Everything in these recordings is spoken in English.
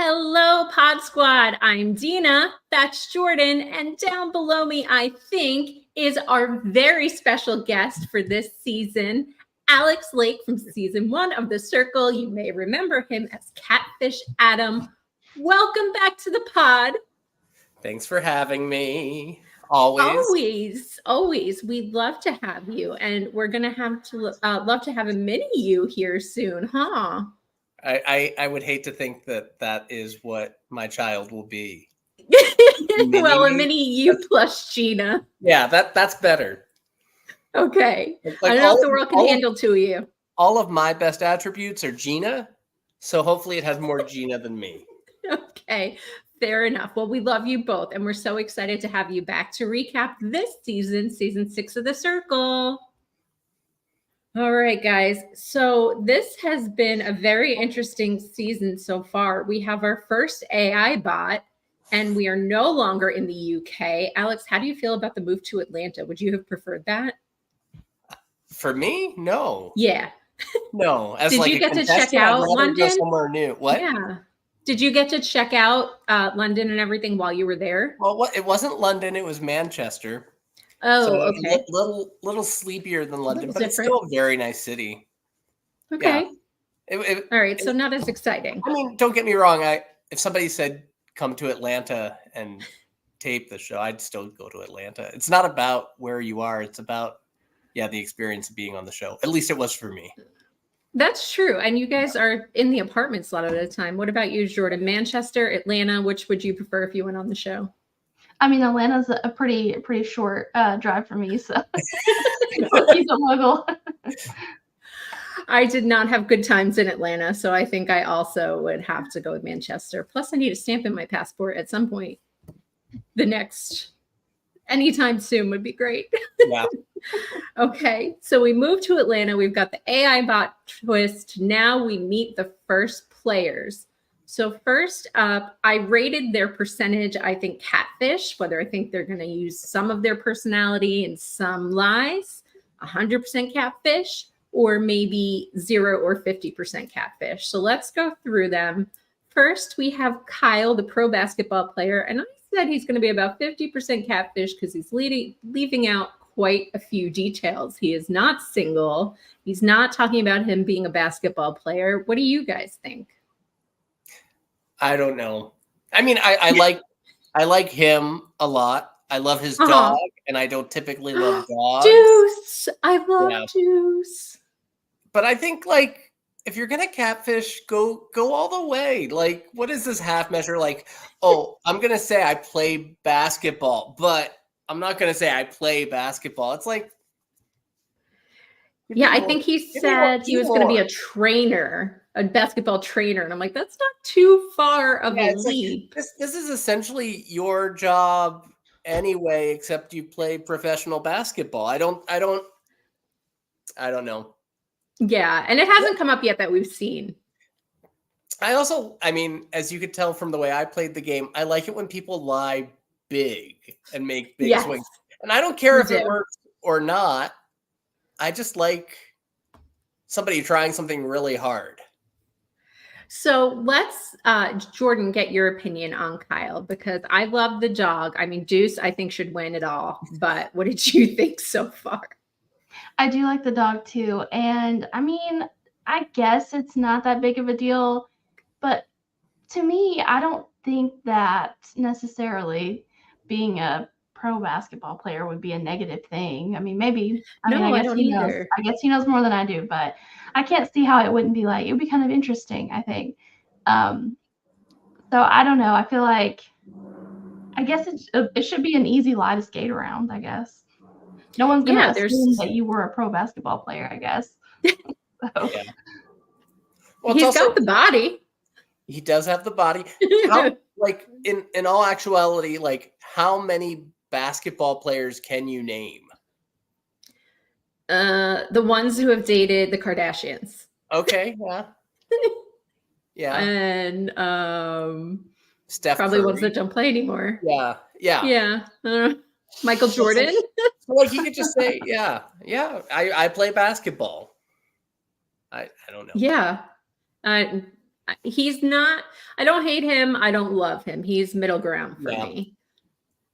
Hello, Pod Squad. I'm Dina. That's Jordan. And down below me, I think, is our very special guest for this season, Alex Lake from season 1 of The Circle. You may remember him as Catfish Adam. Welcome back to the pod. Thanks for having me. Always. We'd love to have you. And we're going to love to have a mini you here soon, huh? I would hate to think that is what my child will be. Well, a mini you plus Gina. Yeah, that's better. Okay. Like I don't know if the world can handle two of you. All of my best attributes are Gina, so hopefully it has more Gina than me. Okay, fair enough. Well, we love you both, and we're so excited to have you back to recap this season 6 of The Circle. All right, guys. So this has been a very interesting season so far. We have our first AI bot, and we are no longer in the UK. Alex, how do you feel about the move to Atlanta? Would you have preferred that? For me, no. Yeah. No. Did you get to check out London? Go somewhere new. What? Yeah. Did you get to check out London and everything while you were there? Well, it wasn't London. It was Manchester. Oh, so okay. Little sleepier than London, but it's still a very nice city. Okay. Yeah. All right. So not as exciting. I mean, don't get me wrong. If somebody said come to Atlanta and tape the show, I'd still go to Atlanta. It's not about where you are. It's about, the experience of being on the show. At least it was for me. That's true. And you guys are in the apartments a lot of the time. What about you, Jordan? Manchester, Atlanta, which would you prefer if you went on the show? I mean, Atlanta's a pretty short drive for me, so he's a muggle. I did not have good times in Atlanta, so I think I also would have to go with Manchester. Plus, I need a stamp in my passport at some point. Anytime soon would be great. Yeah. Okay, so we move to Atlanta. We've got the AI bot twist. Now we meet the first players. So first up, I rated their percentage, I think, catfish, whether I think they're going to use some of their personality and some lies, 100% catfish, or maybe 0 or 50% catfish. So let's go through them. First, we have Kyle, the pro basketball player, and I said he's going to be about 50% catfish because he's leaving out quite a few details. He is not single. He's not talking about him being a basketball player. What do you guys think? I don't know. I mean, I like him a lot. I love his dog, and I don't typically love dogs. Juice. I love Juice. But I think, if you're gonna catfish, go all the way. Like, what is this half measure? Like, oh, I'm gonna say I play basketball, but I'm not gonna say I play basketball. It's like, I think he said he was gonna be a trainer. A basketball trainer, and I'm like, that's not too far of a leap. Like, this is essentially your job anyway, except you play professional basketball. I don't know. Yeah, and it hasn't come up yet that we've seen. I mean, as you could tell from the way I played the game, I like it when people lie big and make big swings. And I don't care if it works or not. I just like somebody trying something really hard. So let's, Jordan, get your opinion on Kyle, because I love the dog. I mean, Deuce, I think, should win it all. But what did you think so far? I do like the dog, too. And, I mean, I guess it's not that big of a deal. But to me, I don't think that necessarily being a pro basketball player would be a negative thing. I mean, maybe. I guess he knows. I guess he knows more than I do, but I can't see how it wouldn't be like. It would be kind of interesting, I think. So I don't know. I feel like, I guess it should be an easy lie to skate around, I guess. No one's going to assume that you were a pro basketball player, I guess. Well, he's got the body. He does have the body. In all actuality, how many basketball players can you name? The ones who have dated the Kardashians. Okay, yeah. And Steph probably Curry. ones that don't play anymore. Yeah. Michael Jordan. So he could just say, I play basketball. I don't know. Yeah. He's not, I don't hate him. I don't love him. He's middle ground for me.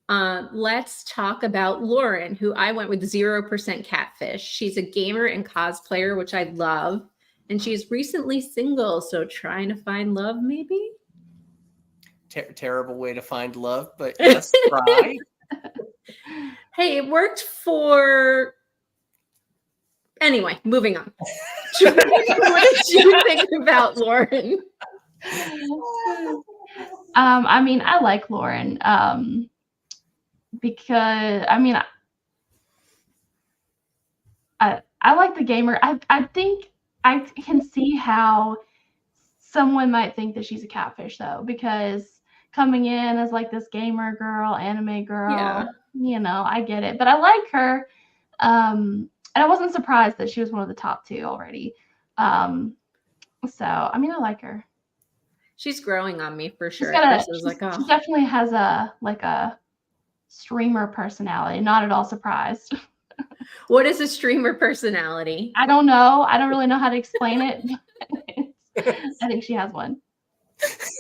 Let's talk about Lauren, who I went with 0% catfish. She's a gamer and cosplayer, which I love. And she's recently single, so trying to find love, maybe? Terrible way to find love, but yes, try. Hey, it worked for... Anyway, moving on. What did you think about Lauren? I mean, I like Lauren because, I mean, I like the gamer. I think I can see how someone might think that she's a catfish, though, because coming in as like this gamer girl, anime girl, you know, I get it. But I like her. And I wasn't surprised that she was one of the top 2 already. So, I mean, I like her. She's growing on me for sure. She definitely has a streamer personality. Not at all surprised. What is a streamer personality? I don't know. I don't really know how to explain it. I think she has one.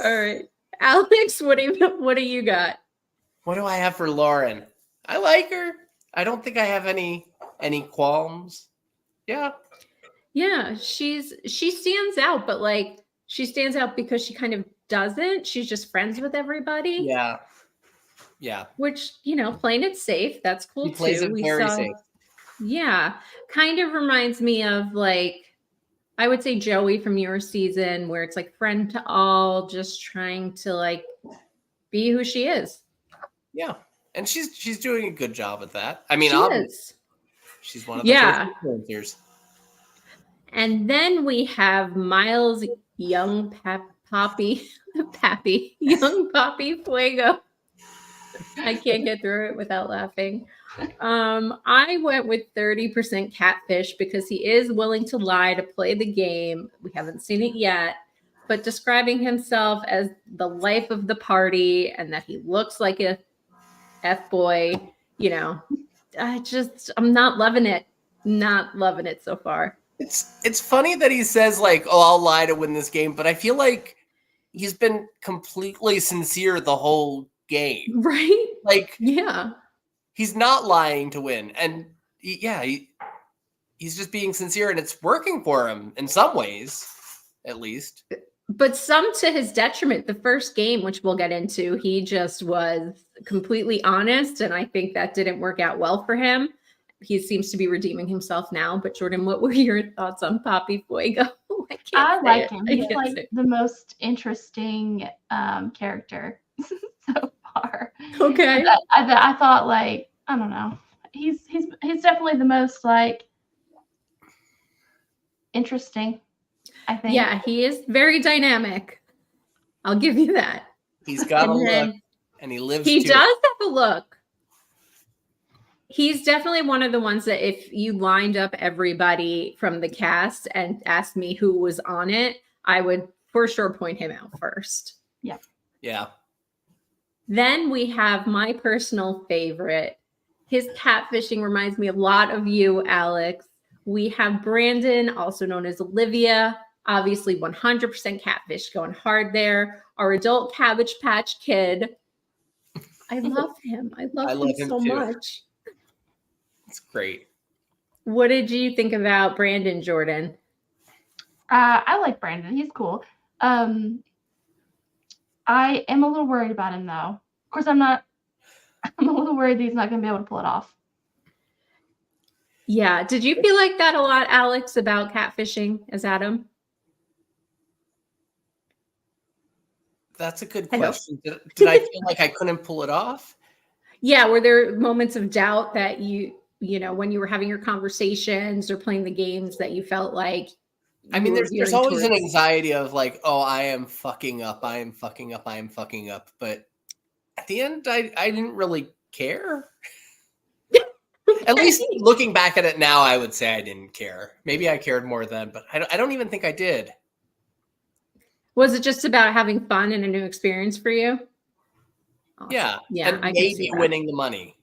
All right. Alex, what do you got? What do I have for Lauren? I like her. I don't think I have any qualms. Yeah. Yeah, she stands out, but like she stands out because she kind of doesn't. She's just friends with everybody. Yeah. Yeah. Which, you know, playing it safe, that's cool too. She plays it very safe. Yeah. Kind of reminds me of like, I would say Joey from your season, where it's like friend to all, just trying to like be who she is. Yeah. And she's doing a good job at that. I mean, she's one of the first influencers. And then we have Miles Young Poppy Fuego. I can't get through it without laughing. I went with 30% catfish because he is willing to lie to play the game. We haven't seen it yet, but describing himself as the life of the party and that he looks like a F-boy, you know, I'm not loving it. Not loving it so far. It's funny that he says like, oh, I'll lie to win this game, but I feel like he's been completely sincere the whole game. Right? Like, yeah. He's not lying to win. And he's just being sincere, and it's working for him in some ways, at least. But some to his detriment. The first game, which we'll get into, he just was completely honest, and I think that didn't work out well for him. He seems to be redeeming himself now. But Jordan, what were your thoughts on Poppy Fuego? I like him. He's like the most interesting character so far. Okay. I thought, like, I don't know. He's definitely the most like interesting, I think. Yeah, he is very dynamic. I'll give you that. He's got a look, and he lives. He does have a look. He's definitely one of the ones that if you lined up everybody from the cast and asked me who was on it, I would for sure point him out first. Yeah. Yeah. Then we have my personal favorite. His catfishing reminds me a lot of you, Alex. We have Brandon, also known as Olivia, obviously 100% catfish, going hard there. Our adult Cabbage Patch Kid. I love him. I love him so much. It's great. What did you think about Brandon, Jordan? I like Brandon. He's cool. I am a little worried about him, though. Of course, I'm a little worried that he's not going to be able to pull it off. Yeah. Did you feel like that a lot, Alex, about catfishing as Adam? That's a good question. Did I feel like I couldn't pull it off? Yeah. Were there moments of doubt that you know, when you were having your conversations or playing the games that you felt like? I mean, there's always an anxiety of like, oh, I am fucking up. I am fucking up. I am fucking up. But at the end, I didn't really care. At least looking back at it now, I would say I didn't care. Maybe I cared more then, but I don't even think I did. Was it just about having fun and a new experience for you? Awesome. Yeah. Yeah. And maybe winning the money.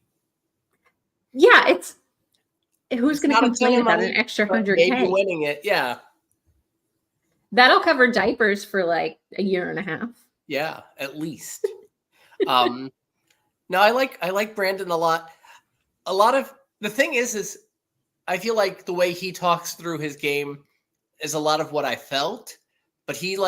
Yeah. Who's going to complain about an extra 100K? Maybe winning it. Yeah. That'll cover diapers for like a year and a half. Yeah, at least. No, I like Brandon a lot. A lot of the thing is I feel like the way he talks through his game is a lot of what I felt, but he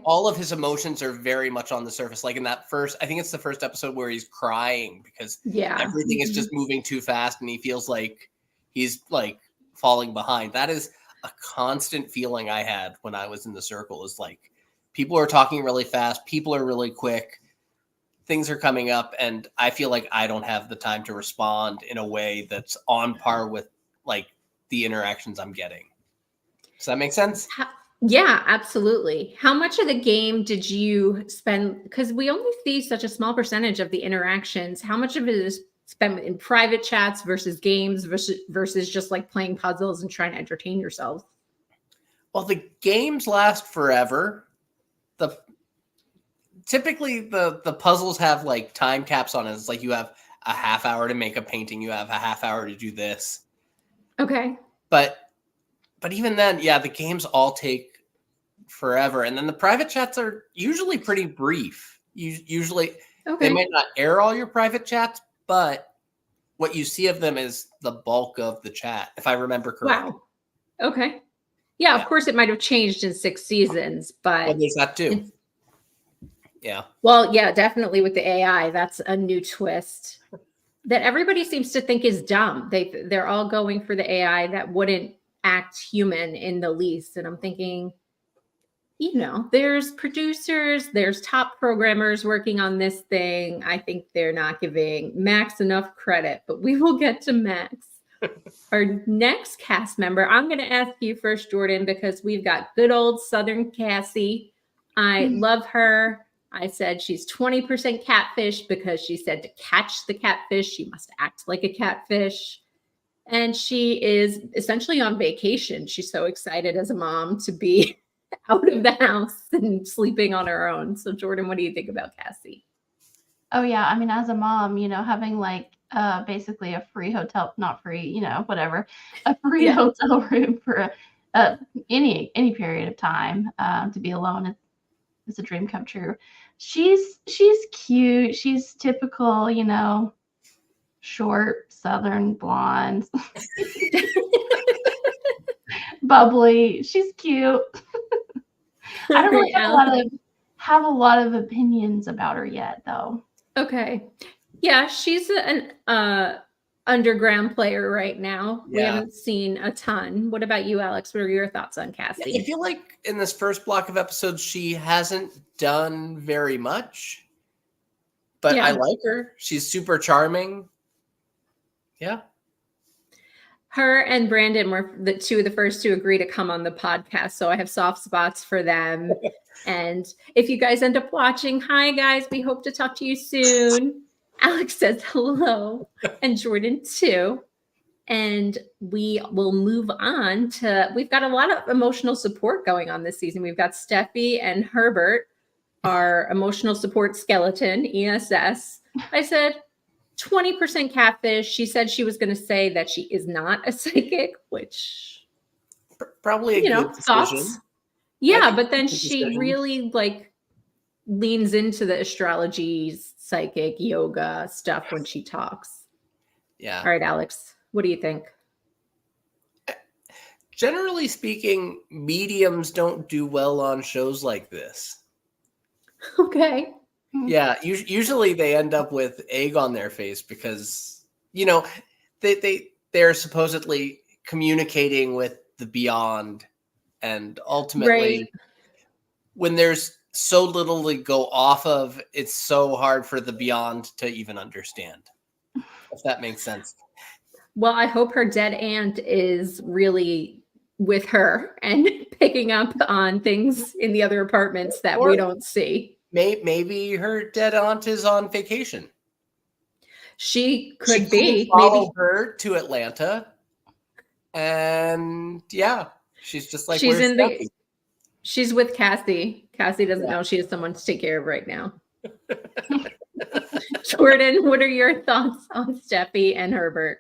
all of his emotions are very much on the surface. Like in that I think it's the first episode where he's crying because everything is just moving too fast and he feels like he's like falling behind. That is a constant feeling I had when I was in the circle, is like people are talking really fast, people are really quick, things are coming up, and I feel like I don't have the time to respond in a way that's on par with like the interactions I'm getting. Does that make sense? Yeah, absolutely. How much of the game did you spend? Because we only see such a small percentage of the interactions. How much of it is spent in private chats versus games versus just like playing puzzles and trying to entertain yourselves? Well, the games last forever. Typically the puzzles have like time caps on it. It's like you have a half hour to make a painting. You have a half hour to do this. Okay. But even then, yeah, the games all take forever. And then the private chats are usually pretty brief. Usually they might not air all your private chats, but what you see of them is the bulk of the chat, if I remember correctly. Wow. Okay. Yeah, of course it might have changed in 6 seasons, but well, there's that too. Yeah. Well, yeah, definitely with the AI, that's a new twist that everybody seems to think is dumb. They're all going for the AI that wouldn't act human in the least. And I'm thinking, there's producers, there's top programmers working on this thing. I think they're not giving Max enough credit, but we will get to Max. Our next cast member, I'm going to ask you first, Jordan, because we've got good old Southern Cassie. I love her. I said she's 20% catfish because she said to catch the catfish, she must act like a catfish. And she is essentially on vacation. She's so excited as a mom to be out of the house and sleeping on her own. So Jordan, what do you think about Cassie? Oh yeah, I mean, as a mom, having like basically a free hotel, not free, whatever, a free hotel room for any period of time to be alone is a dream come true. She's cute. She's typical, short Southern blonde, bubbly. She's cute. I don't really have a lot of opinions about her yet, though. Okay. Yeah, she's an underground player right now. Yeah. We haven't seen a ton. What about you, Alex? What are your thoughts on Cassie? Yeah, I feel like in this first block of episodes, she hasn't done very much, but I like her. She's super charming. Yeah. Her and Brandon were the two of the first to agree to come on the podcast, so I have soft spots for them. And if you guys end up watching, hi guys, we hope to talk to you soon. Alex says hello, and Jordan too. And we will move on to, we've got a lot of emotional support going on this season. We've got Steffi and Herbert, our emotional support skeleton, ESS. I said 20% catfish. She said she was going to say that she is not a psychic, which probably a good decision. Thoughts. Yeah, but then she really leans into the astrology, psychic, yoga stuff when she talks. Yeah. All right, Alex, what do you think? Generally speaking, mediums don't do well on shows like this. Okay. Yeah, usually they end up with egg on their face because, they're supposedly communicating with the beyond. And ultimately, when there's so little to go off of, it's so hard for the beyond to even understand, if that makes sense. Well, I hope her dead aunt is really with her and picking up on things in the other apartments that we don't see. Maybe her dead aunt is on vacation. She could be. Maybe follow her to Atlanta. And yeah, she's just like, she's with Cassie. Cassie doesn't know she has someone to take care of right now. Jordan, what are your thoughts on Steffi and Herbert?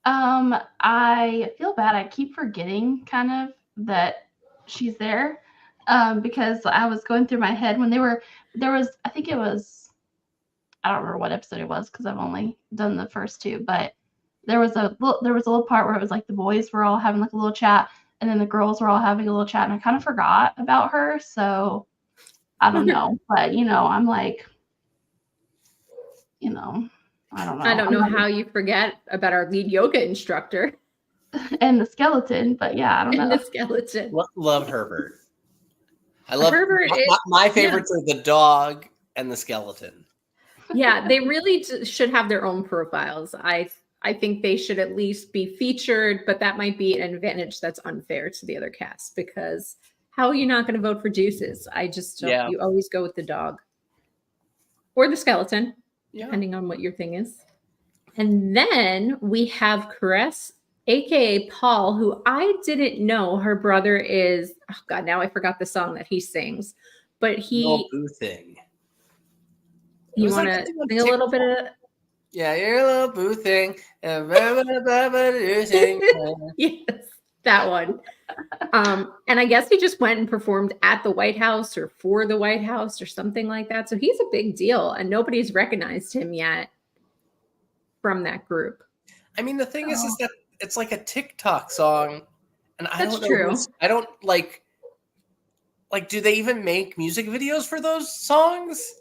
I feel bad. I keep forgetting kind of that she's there, because I was going through my head when there was, I think it was, I don't remember what episode it was because I've only done the first two, but there was a little part where it was like the boys were all having like a little chat, and then the girls were all having a little chat, and I kind of forgot about her, so I don't know, but I'm like, I don't know. I don't know how you forget about our lead yoga instructor and the skeleton, but yeah, I don't and know. the skeleton. Love Herbert. I love Herbert. My favorites are the dog and the skeleton. Yeah, they really should have their own profiles. I think they should at least be featured, but that might be an advantage that's unfair to the other cast, because how are you not going to vote for Juices? I just don't. Yeah. You always go with the dog or the skeleton, depending on what your thing is. And then we have Caress, aka Paul, who I didn't know her brother is. Oh God, now I forgot the song that he sings, but he. No boo thing. You want to sing a little bit of? Yeah, you're a little boo thing. Yes, that one. And I guess he just went and performed at the White House or for the White House or something like that. So he's a big deal, and nobody's recognized him yet from that group. I mean, the thing is that it's like a TikTok song, and I don't know. True. I don't like. Do they even make music videos for those songs?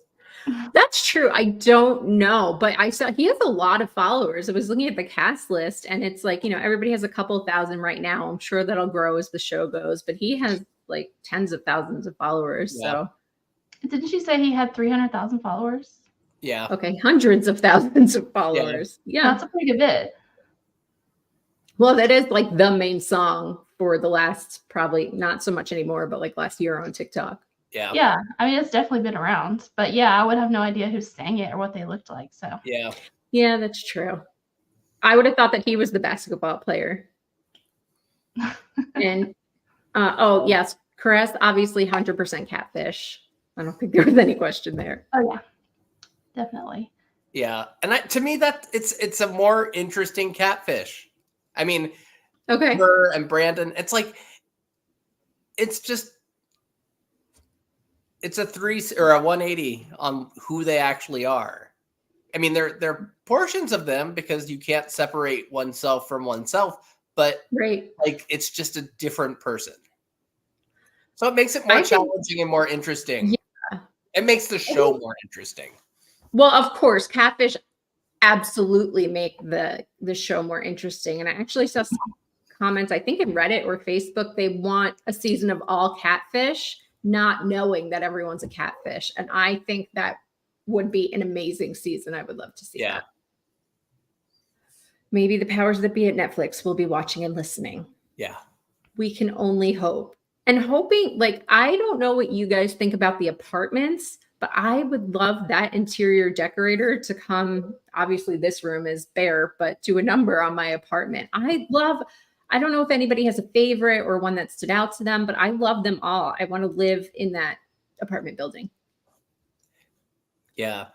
That's true. I don't know, but I saw he has a lot of followers. I was looking at the cast list, and it's like, everybody has a couple thousand right now. I'm sure that'll grow as the show goes, but he has like tens of thousands of followers. Yeah. So didn't she say he had 300,000 followers? Yeah. Okay. Hundreds of thousands of followers. Yeah. That's a pretty good bit. Well, that is like the main song for the last, probably not so much anymore, but like last year on TikTok. Yeah. Yeah. I mean, it's definitely been around, but yeah, I would have no idea who sang it or what they looked like. So yeah. Yeah, that's true. I would have thought that he was the basketball player. And yes, Caress, obviously 100% catfish. I don't think there was any question there. Oh yeah, definitely. Yeah, and to me that it's a more interesting catfish. I mean, okay, her and Brandon. It's like it's a 3 or a 180 on who they actually are. I mean, there are portions of them because you can't separate oneself from oneself, but like it's just a different person. So it makes it more challenging and more interesting. Yeah. It makes the show more interesting. Well, of course, catfish absolutely make the show more interesting. And I actually saw some comments, I think in Reddit or Facebook, they want a season of all catfish, not knowing that everyone's a catfish. And I think that would be an amazing season. I would love to see that. Maybe the powers that be at Netflix will be watching and listening. Yeah. We can only hope. And hoping, like, I don't know what you guys think about the apartments, but I would love that interior decorator to come. Obviously, this room is bare, but do a number on my apartment. I don't know if anybody has a favorite or one that stood out to them, but I love them all. I want to live in that apartment building. Yeah.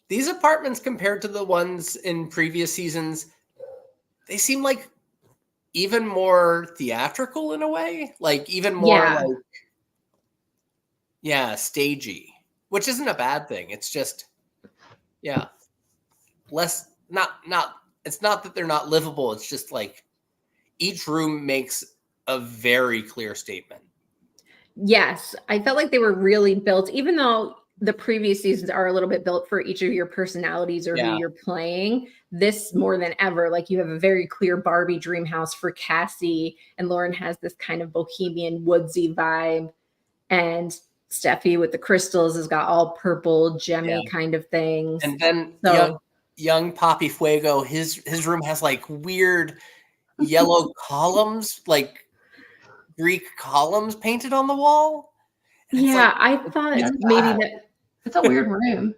These apartments compared to the ones in previous seasons, they seem like even more theatrical in a way, like even more stagey, which isn't a bad thing. It's just, less, it's not that they're not livable. It's just like each room makes a very clear statement. Yes. I felt like they were really built, even though the previous seasons are a little bit built for each of your personalities or who you're playing. This more than ever, like you have a very clear Barbie dream house for Cassie, and Lauren has this kind of bohemian woodsy vibe, and Steffi with the crystals has got all purple gemmy kind of things. And then young Papi Fuego, his room has like weird yellow columns, like Greek columns painted on the wall. I thought maybe it's a weird room.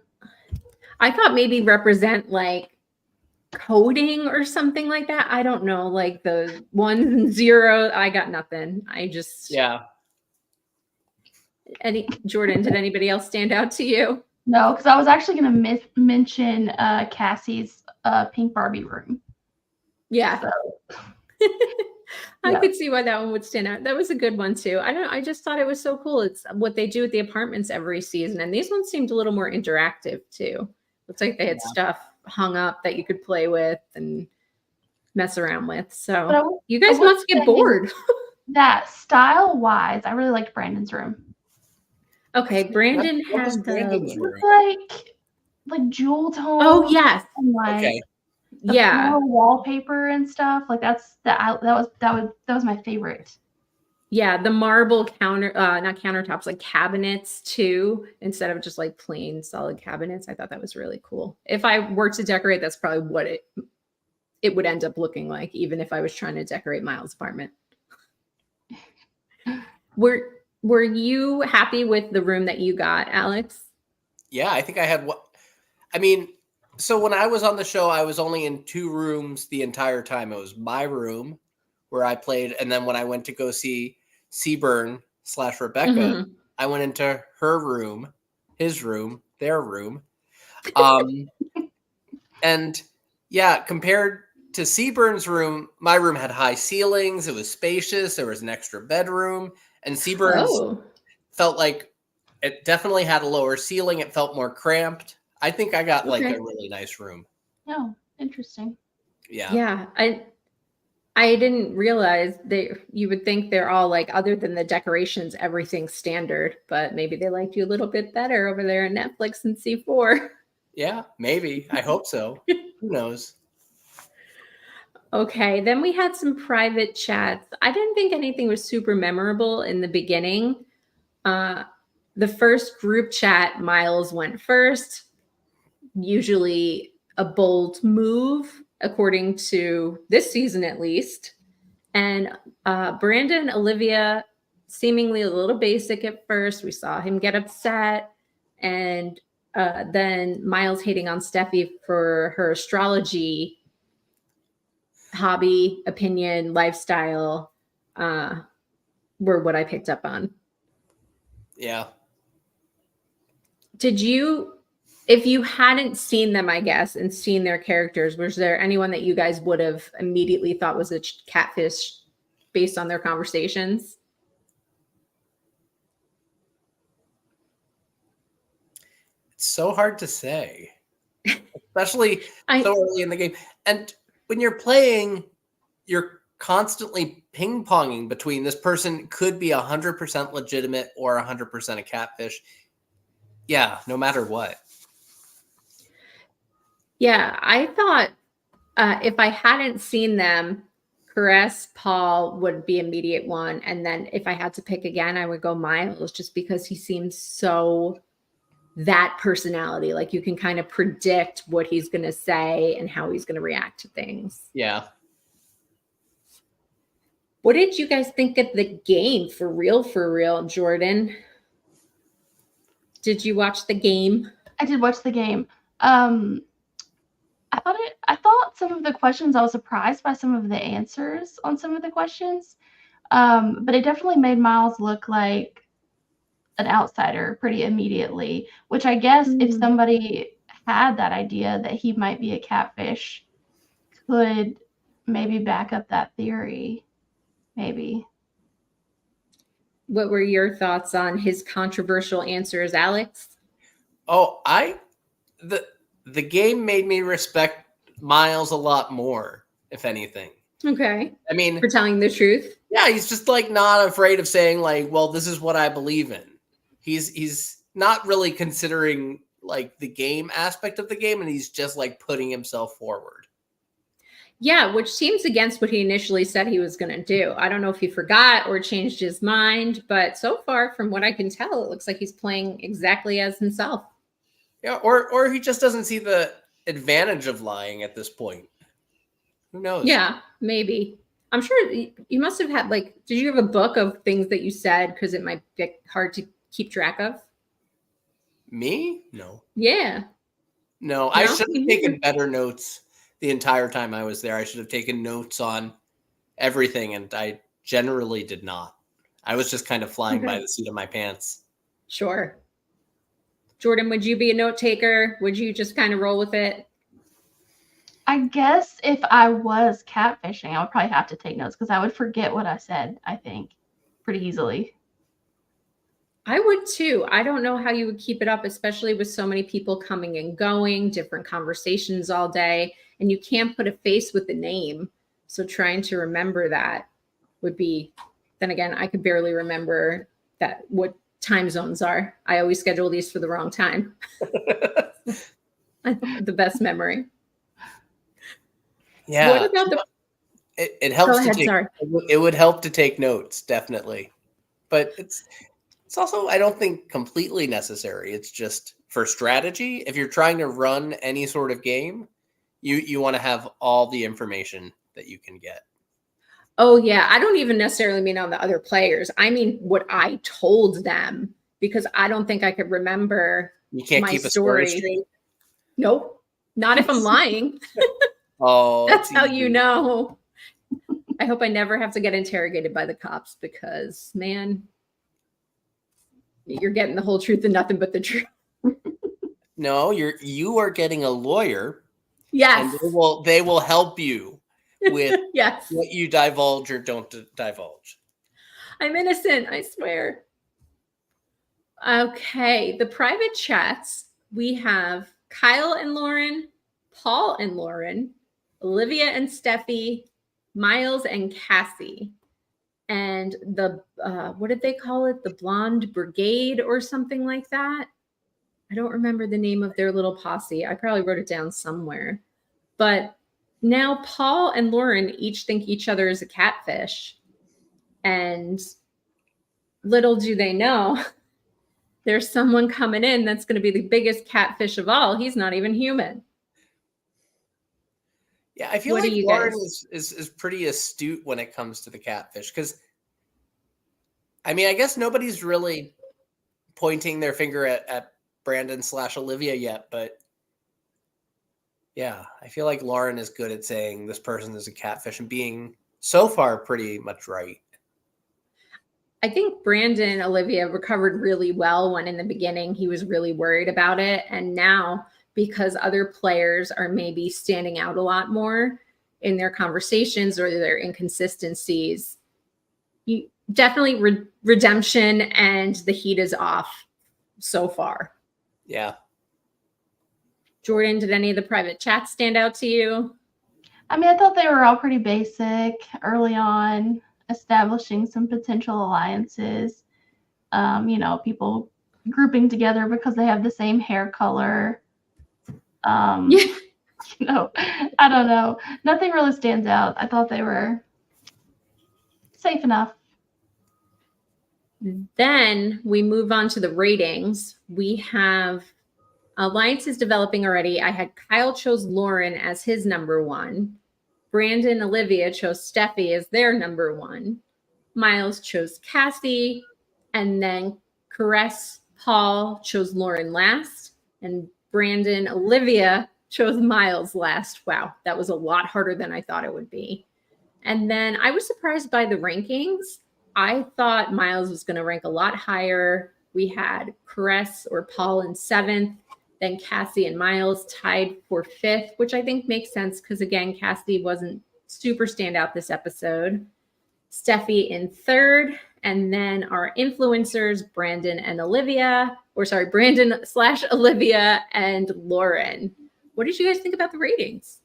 I thought maybe represent like coding or something like that. I don't know, like the 1 and 0. I got nothing. I just Jordan, did anybody else stand out to you? No, because I was actually going to mention Cassie's pink Barbie room. Yeah. So. I Yeah. could see why that one would stand out. That was a good one too. I just thought it was so cool. It's what they do at the apartments every season. And these ones seemed a little more interactive too. Looks like they had stuff hung up that you could play with and mess around with. But So you I guys would must get say bored. that style-wise, I really liked Brandon's room. Okay, Brandon What was had Brandon's the room? Like jewel tone. Oh yes. And like Okay. the Yeah. floral wallpaper and stuff. Like that was my favorite. Yeah, the marble not countertops, like cabinets too, instead of just like plain solid cabinets. I thought that was really cool. If I were to decorate, that's probably what it would end up looking like, even if I was trying to decorate Miles' apartment. Were you happy with the room that you got, Alex? Yeah, I think I had what I mean, so when I was on the show, I was only in 2 rooms the entire time. It was my room where I played, and then when I went to go see Seaburn/Rebecca, I went into her room, his room, their room. And yeah, compared to Seaburn's room, my room had high ceilings, it was spacious, there was an extra bedroom, and Seaburn's felt like it definitely had a lower ceiling, it felt more cramped. I think I got like a really nice room. Oh, interesting. Yeah. Yeah, I didn't realize you would think they're all like, other than the decorations, everything's standard, but maybe they liked you a little bit better over there on Netflix and C4. Yeah, maybe. I hope so. Who knows? Okay, then we had some private chats. I didn't think anything was super memorable in the beginning. The first group chat, Miles went first. Usually a bold move, according to this season at least. And Brandon, Olivia, seemingly a little basic at first. We saw him get upset. And then Miles hating on Steffi for her astrology hobby, opinion, lifestyle were what I picked up on. Yeah. Did you, if you hadn't seen them, I guess, and seen their characters, was there anyone that you guys would have immediately thought was a catfish based on their conversations? It's so hard to say, especially so early in the game. And when you're playing, you're constantly ping-ponging between this person could be 100% legitimate or 100% a catfish. Yeah, no matter what. Yeah, I thought if I hadn't seen them, Caress, Paul would be immediate one. And then if I had to pick again, I would go Miles, just because he seems so that personality. Like you can kind of predict what he's going to say and how he's going to react to things. Yeah. What did you guys think of the game for real, Jordan? Did you watch the game? I did watch the game. I thought some of the questions, I was surprised by some of the answers on some of the questions. But it definitely made Miles look like an outsider pretty immediately, which I guess if somebody had that idea that he might be a catfish, could maybe back up that theory. Maybe. What were your thoughts on his controversial answers, Alex? Oh, the game made me respect Miles a lot more, if anything. Okay. I mean, for telling the truth. Yeah, he's just like not afraid of saying like, well, this is what I believe in. He's not really considering like the game aspect of the game, and he's just like putting himself forward. Yeah, which seems against what he initially said he was going to do. I don't know if he forgot or changed his mind, but so far, from what I can tell, it looks like he's playing exactly as himself. Yeah, or he just doesn't see the advantage of lying at this point. Who knows? Yeah, maybe. I'm sure you must have had, like, did you have a book of things that you said because it might get hard to keep track of? Me? No. Yeah. No, I should have taken better notes the entire time I was there. I should have taken notes on everything, and I generally did not. I was just kind of flying by the seat of my pants. Sure. Jordan, would you be a note taker? Would you just kind of roll with it? I guess if I was catfishing, I would probably have to take notes because I would forget what I said, I think, pretty easily. I would too. I don't know how you would keep it up, especially with so many people coming and going, different conversations all day, and you can't put a face with the name. So trying to remember that would be, then again, I could barely remember that what time zones are. I always schedule these for the wrong time. The best memory. Yeah. What about the? It helps. Go ahead. Sorry. It would help to take notes, definitely, but it's also, I don't think, completely necessary. It's just for strategy. If you're trying to run any sort of game, you want to have all the information that you can get. Oh yeah, I don't even necessarily mean on the other players. I mean what I told them, because I don't think I could remember. You can't my keep a story straight? Nope, not if I'm lying. Oh, that's how you know. I hope I never have to get interrogated by the cops, because man, you're getting the whole truth and nothing but the truth. No, you are getting a lawyer. Yes. And they will help you with yes. what you divulge or don't divulge. I'm innocent, I swear. Okay, the private chats, we have Kyle and Lauren, Paul and Lauren, Olivia and Steffi, Miles and Cassie. And the, what did they call it? The Blonde Brigade or something like that? I don't remember the name of their little posse. I probably wrote it down somewhere. But now Paul and Lauren each think each other is a catfish. And little do they know, there's someone coming in that's going to be the biggest catfish of all. He's not even human. Yeah, I feel like Lauren is pretty astute when it comes to the catfish, because, I mean, I guess nobody's really pointing their finger at Brandon/Olivia yet, but yeah, I feel like Lauren is good at saying this person is a catfish and being so far pretty much right. I think Brandon, Olivia recovered really well when in the beginning he was really worried about it. And now, because other players are maybe standing out a lot more in their conversations or their inconsistencies, you definitely redemption, and the heat is off so far. Yeah. Jordan, did any of the private chats stand out to you? I mean, I thought they were all pretty basic early on, establishing some potential alliances. You know, people grouping together because they have the same hair color. You know, I don't know. Nothing really stands out. I thought they were safe enough. Then we move on to the ratings. We have alliances developing already. I had Kyle chose Lauren as his number one. Brandon, Olivia chose Steffi as their number one. Miles chose Cassie. And then Caress, Paul chose Lauren last. And Brandon, Olivia chose Miles last. Wow, that was a lot harder than I thought it would be. And then I was surprised by the rankings. I thought Miles was going to rank a lot higher. We had Caress or Paul in 7th. Then Cassie and Miles tied for 5th, which I think makes sense because, again, Cassie wasn't super standout this episode. Steffi in 3rd. And then our influencers, Brandon and Olivia, Brandon/Olivia and Lauren. What did you guys think about the ratings?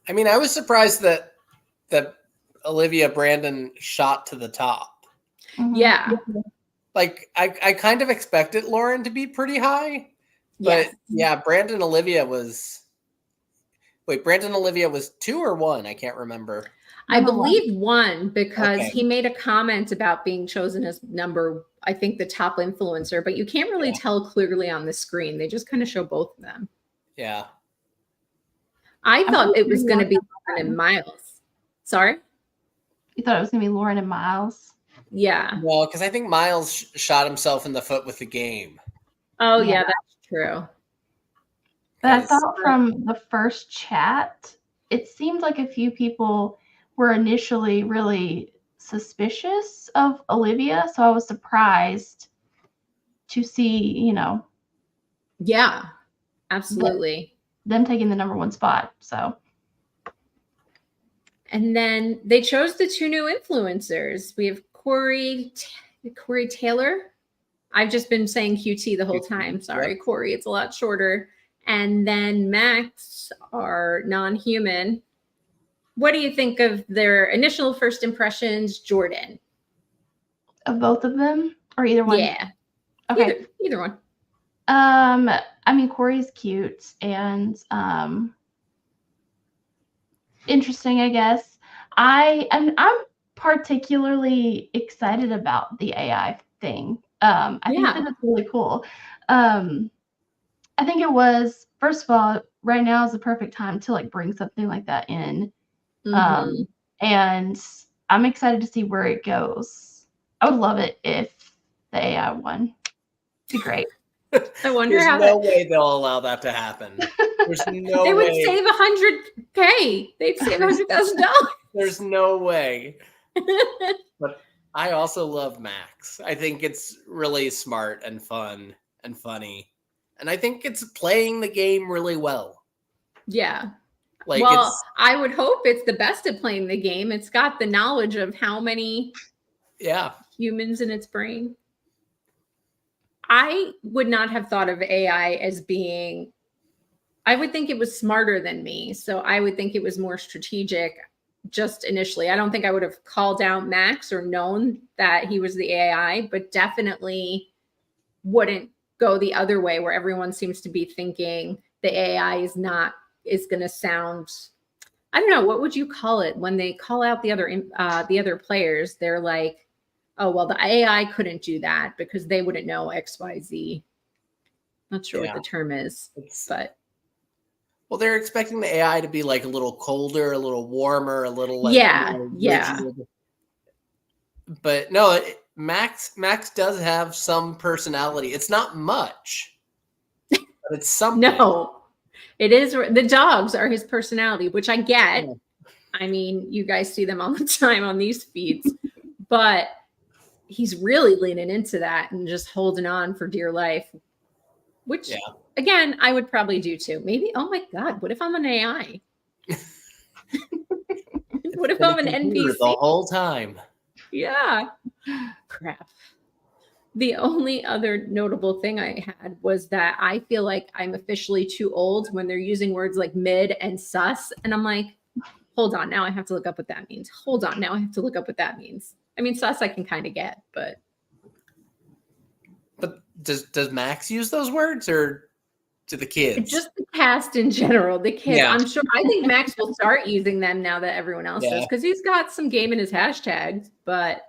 I mean, I was surprised that Olivia Brandon shot to the top. Yeah. Like, I kind of expected Lauren to be pretty high. But yeah, Brandon Olivia was 2 or 1? I can't remember. I believe 1, because he made a comment about being chosen as I think the top influencer, but you can't really tell clearly on the screen. They just kind of show both of them. Yeah. I thought it was going to be Lauren and Miles. Sorry? You thought it was going to be Lauren and Miles? Yeah. Well, because I think Miles shot himself in the foot with the game. Oh, yeah, that's true. But I thought from the first chat, it seemed like a few people were initially really suspicious of Olivia. So I was surprised to see, Yeah, absolutely. them taking the #1 spot. So. And then they chose the 2 new influencers. We have Corey Taylor. I've just been saying QT the whole time. Sorry, yep. Corey, it's a lot shorter. And then Max, our non-human. What do you think of their initial first impressions, Jordan? Of both of them, or either one? Yeah. Okay. Either one. I mean, Corey's cute and interesting, I guess. I'm particularly excited about the AI thing. I think that it's really cool. I think it was, first of all, right now is the perfect time to like bring something like that in. And I'm excited to see where it goes. I would love it if the AI won. It'd be great. I wonder There's no way they'll allow that to happen. There's no way. They would save $100K. They'd save $100,000. There's no way. But I also love Max. I think it's really smart and fun and funny. And I think it's playing the game really well. Yeah. Like, well, I would hope it's the best at playing the game. It's got the knowledge of how many humans in its brain. I would not have thought of AI as being, I would think it was smarter than me. So I would think it was more strategic just initially. I don't think I would have called out Max or known that he was the AI, but definitely wouldn't go the other way where everyone seems to be thinking the AI is going to sound, I don't know, what would you call it when they call out the other players? They're like, oh, well, the AI couldn't do that because they wouldn't know XYZ. Not sure what the term is, but. Well, they're expecting the AI to be like a little colder, a little warmer, a little like rigid. But no, Max does have some personality. It's not much, but it's something. No, it is. The dogs are his personality, which I get. I mean, you guys see them all the time on these feeds, but he's really leaning into that and just holding on for dear life, which again, I would probably do too. Maybe, oh my God, what if I'm an AI? What if I'm an NPC? The whole time. Yeah. Crap. The only other notable thing I had was that I feel like I'm officially too old when they're using words like mid and sus. And I'm like, hold on, now I have to look up what that means. Hold on, now I have to look up what that means. I mean, sus I can kind of get, but. But does Max use those words or to the kids? Just the cast in general, the kids. Yeah. I'm sure. I think Max will start using them now that everyone else does because he's got some game in his hashtags. But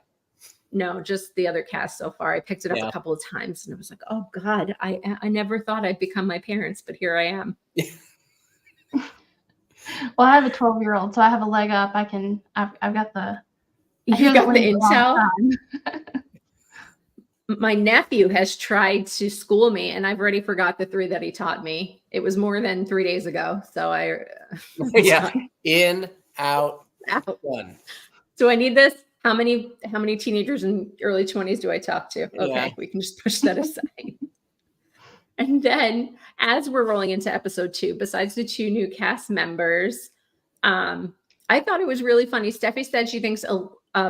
no, just the other cast so far. I picked it up a couple of times and I was like, oh God, I never thought I'd become my parents, but here I am. Well, I have a 12-year-old, so I have a leg up. I've got the. You got the intel. My nephew has tried to school me, and I've already forgot the 3 that he taught me. It was more than 3 days ago, so I. In, out, one. Do I need this? How many teenagers in early 20s do I talk to? Okay, we can just push that aside. And then, as we're rolling into episode 2, besides the 2 new cast members, I thought it was really funny. Steffi said she thinks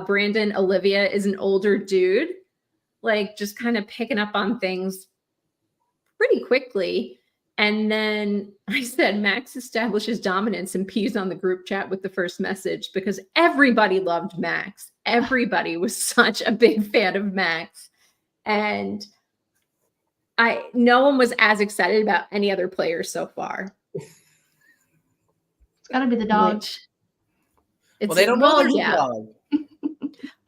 Brandon Olivia is an older dude. Like just kind of picking up on things pretty quickly. And then I said, Max establishes dominance and pees on the group chat with the first message because everybody loved Max. Everybody was such a big fan of Max. And no one was as excited about any other players so far. It's gotta be the dog. Well, they don't know there's a dog.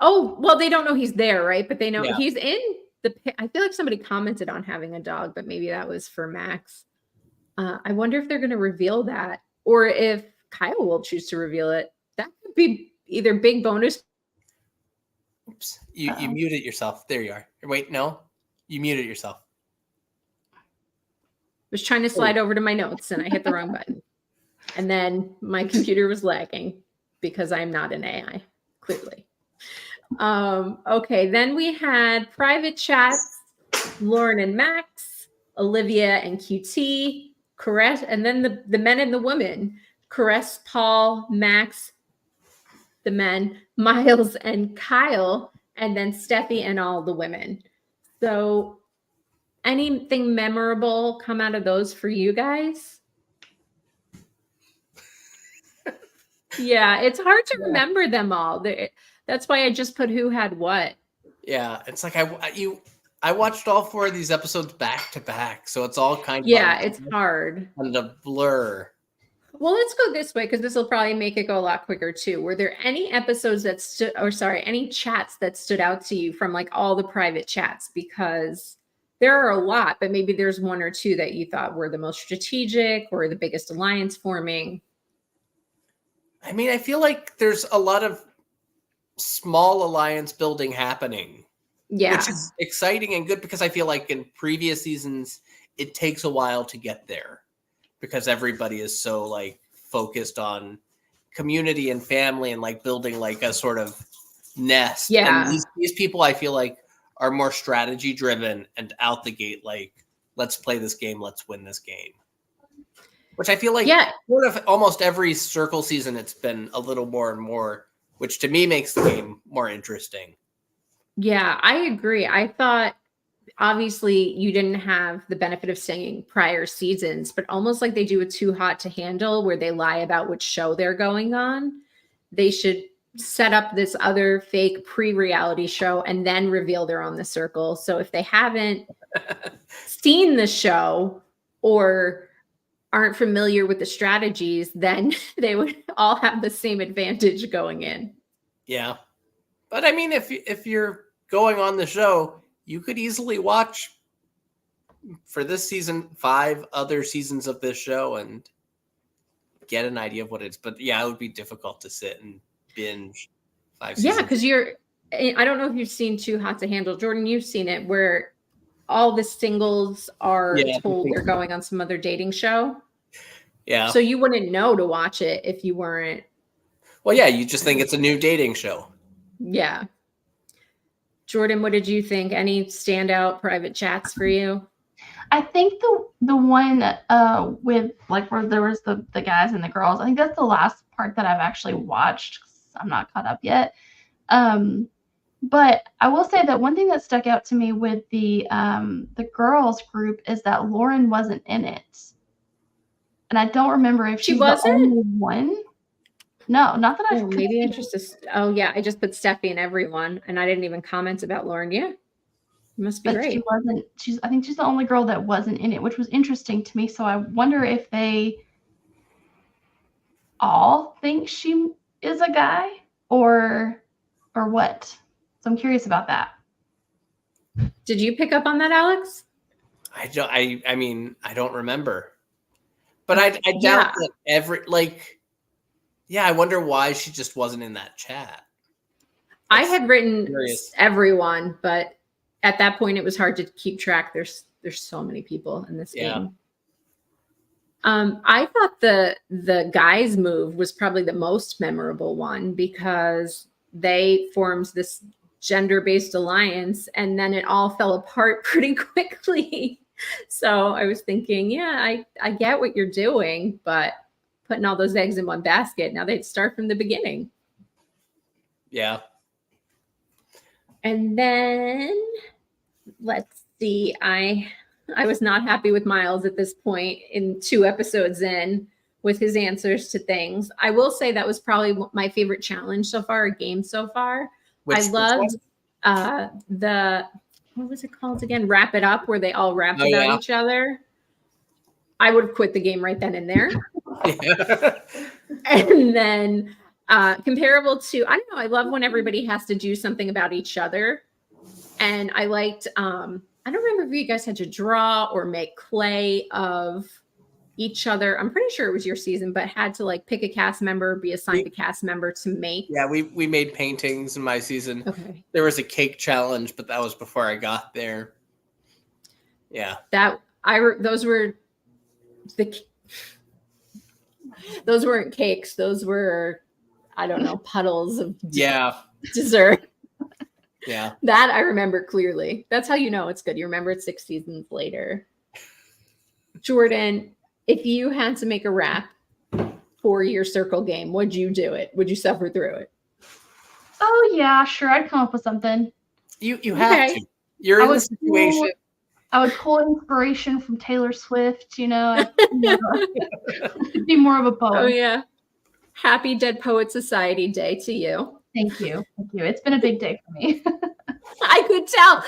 Oh, well, they don't know he's there, right? But they know he's in I feel like somebody commented on having a dog, but maybe that was for Max. I wonder if they're going to reveal that or if Kyle will choose to reveal it. That could be either big bonus. Oops, you muted yourself. There you are. Wait, no, you muted yourself. Was trying to slide over to my notes and I hit the wrong button. And then my computer was lagging because I'm not an AI, clearly. Okay, then we had private chats, Lauren and Max, Olivia and QT, Caress, and then the men and the women, Caress, Paul, Max, the men, Miles and Kyle, and then Steffi and all the women. So anything memorable come out of those for you guys? Yeah, it's hard to remember them all. That's why I just put who had what. Yeah, it's like I watched all 4 of these episodes back to back, so it's all kind of it's hard and a blur. Well, let's go this way because this will probably make it go a lot quicker too. Were there any episodes that any chats that stood out to you from like all the private chats? Because there are a lot, but maybe there's 1 or 2 that you thought were the most strategic or the biggest alliance forming. I mean, I feel like there's a lot of small alliance building happening. Yeah. Which is exciting and good because I feel like in previous seasons, it takes a while to get there because everybody is so like focused on community and family and like building like a sort of nest. Yeah. And these people I feel like are more strategy driven and out the gate, like, let's play this game. Let's win this game. Which I feel like sort of almost every Circle season, it's been a little more and more, which to me makes the game more interesting. Yeah, I agree. I thought obviously you didn't have the benefit of seeing prior seasons, but almost like they do with Too Hot to Handle, where they lie about which show they're going on. They should set up this other fake pre-reality show and then reveal they're on the Circle. So if they haven't seen the show or aren't familiar with the strategies, then they would all have the same advantage going in. Yeah. But I mean, if you're going on the show, you could easily watch for this season 5 other seasons of this show and get an idea of what it is. But yeah, it would be difficult to sit and binge 5 seasons. Yeah, because I don't know if you've seen Too Hot to Handle. Jordan, you've seen it, where all the singles are told they're going on some other dating show. Yeah. So you wouldn't know to watch it if you weren't. Well, yeah, you just think it's a new dating show. Yeah. Jordan, what did you think? Any standout private chats for you? I think the one with like where there was the guys and the girls, I think that's the last part that I've actually watched. I'm not caught up yet. But I will say that one thing that stuck out to me with the girls group is that Lauren wasn't in it. And I don't remember if she wasn't the only one. No, not that I. Maybe I just. Oh yeah, I just put Steffi and everyone, and I didn't even comment about Lauren. Yeah, must be right. She wasn't. I think she's the only girl that wasn't in it, which was interesting to me. So I wonder if they all think she is a guy, or what. So I'm curious about that. Did you pick up on that, Alex? I mean, I don't remember, but I doubt that I wonder why she just wasn't in that chat. I had written everyone, but at that point it was hard to keep track. There's so many people in this game. I thought the guys move was probably the most memorable one because they formed this gender-based alliance and then it all fell apart pretty quickly. So I was thinking, I get what you're doing, but putting all those eggs in one basket, now they'd start from the beginning. Yeah. And then let's see, I was not happy with Miles at this point in 2 episodes in with his answers to things. I will say that was probably my favorite challenge so far, a game so far. I loved what was it called again? Wrap It Up, where they all rapped about each other. I would have quit the game right then and there. And then comparable to, I don't know, I love when everybody has to do something about each other. And I liked, I don't remember if you guys had to draw or make clay of each other. I'm pretty sure it was your season, but had to like pick a cast member, be assigned a cast member to make. Yeah, we made paintings in my season. Okay. There was a cake challenge, but that was before I got there. Yeah. Those weren't cakes. Those were, I don't know, puddles of dessert. Yeah. That I remember clearly. That's how you know it's good. You remember it 6 seasons later. Jordan, if you had to make a rap for your circle game, would you do it? Would you suffer through it? Oh yeah, sure. I'd come up with something. You have to. You're in the situation. I would pull inspiration from Taylor Swift, you know. I'd be more of a poet. Oh yeah. Happy Dead Poet Society Day to you. Thank you. Thank you. It's been a big day for me. I could tell.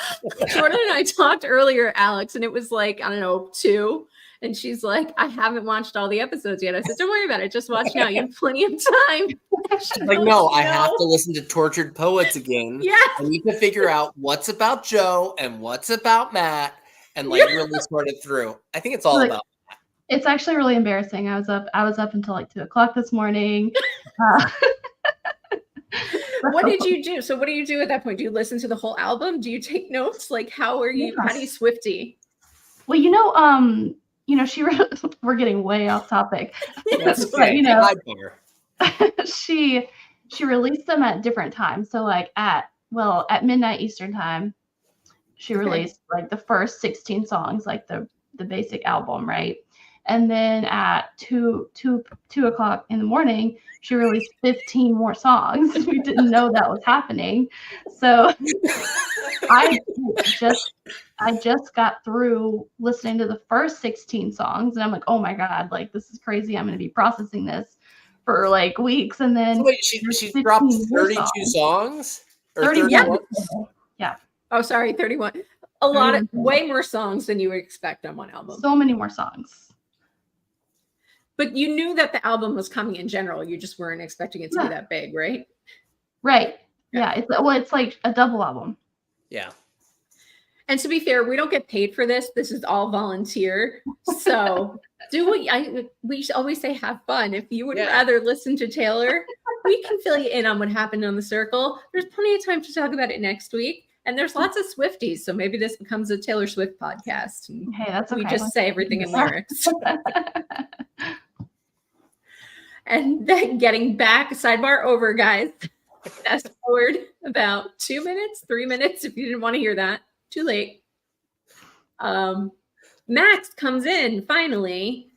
Jordan and I talked earlier, Alex, and it was like, I don't know, 2. And she's like, I haven't watched all the episodes yet. I said, don't worry about it. Just watch now. You have plenty of time. She's like, no, I have to listen to Tortured Poets again. Yeah. I need to figure out what's about Joe and what's about Matt and like really sort it through. I think it's all about Matt. It's actually really embarrassing. I was up until like 2:00 this morning. What did you do? So what do you do at that point? Do you listen to the whole album? Do you take notes? Like how do you Swiftie? Well, we're getting way off topic. That's okay. But, she released them at different times. So like at midnight Eastern time, she released like the first 16 songs, like the basic album, right? And then at 2 o'clock in the morning, she released 15 more songs. We didn't know that was happening. So I just got through listening to the first 16 songs and I'm like, oh my God, like this is crazy. I'm going to be processing this for like weeks. And then so wait, she dropped 32 songs? Or 31? Yeah. Oh, sorry, 31. Way more songs than you would expect on one album. So many more songs. But you knew that the album was coming in general. You just weren't expecting it to be that big, right? Right. Yeah. It's like a double album. Yeah. And to be fair, we don't get paid for this. This is all volunteer. So we always say have fun. If you would rather listen to Taylor, we can fill you in on what happened on the circle. There's plenty of time to talk about it next week. And there's lots of Swifties. So maybe this becomes a Taylor Swift podcast. Hey, that's okay. We just say everything in lyrics. And then getting back, sidebar over, guys. Fast forward about 2 minutes, 3 minutes. If you didn't want to hear that, too late. Max comes in finally,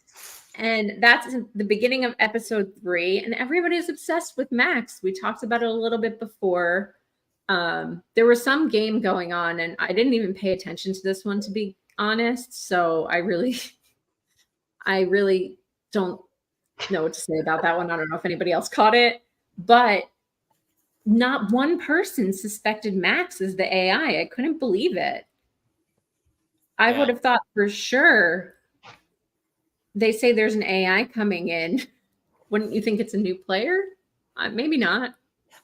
and that's the beginning of episode 3. And everybody's obsessed with Max. We talked about it a little bit before. There was some game going on, and I didn't even pay attention to this one, to be honest. So I really don't know what to say about that one. I don't know if anybody else caught it, but not one person suspected Max as the AI. I couldn't believe it. I would have thought for sure. They say there's an AI coming in. Wouldn't you think it's a new player? Maybe not.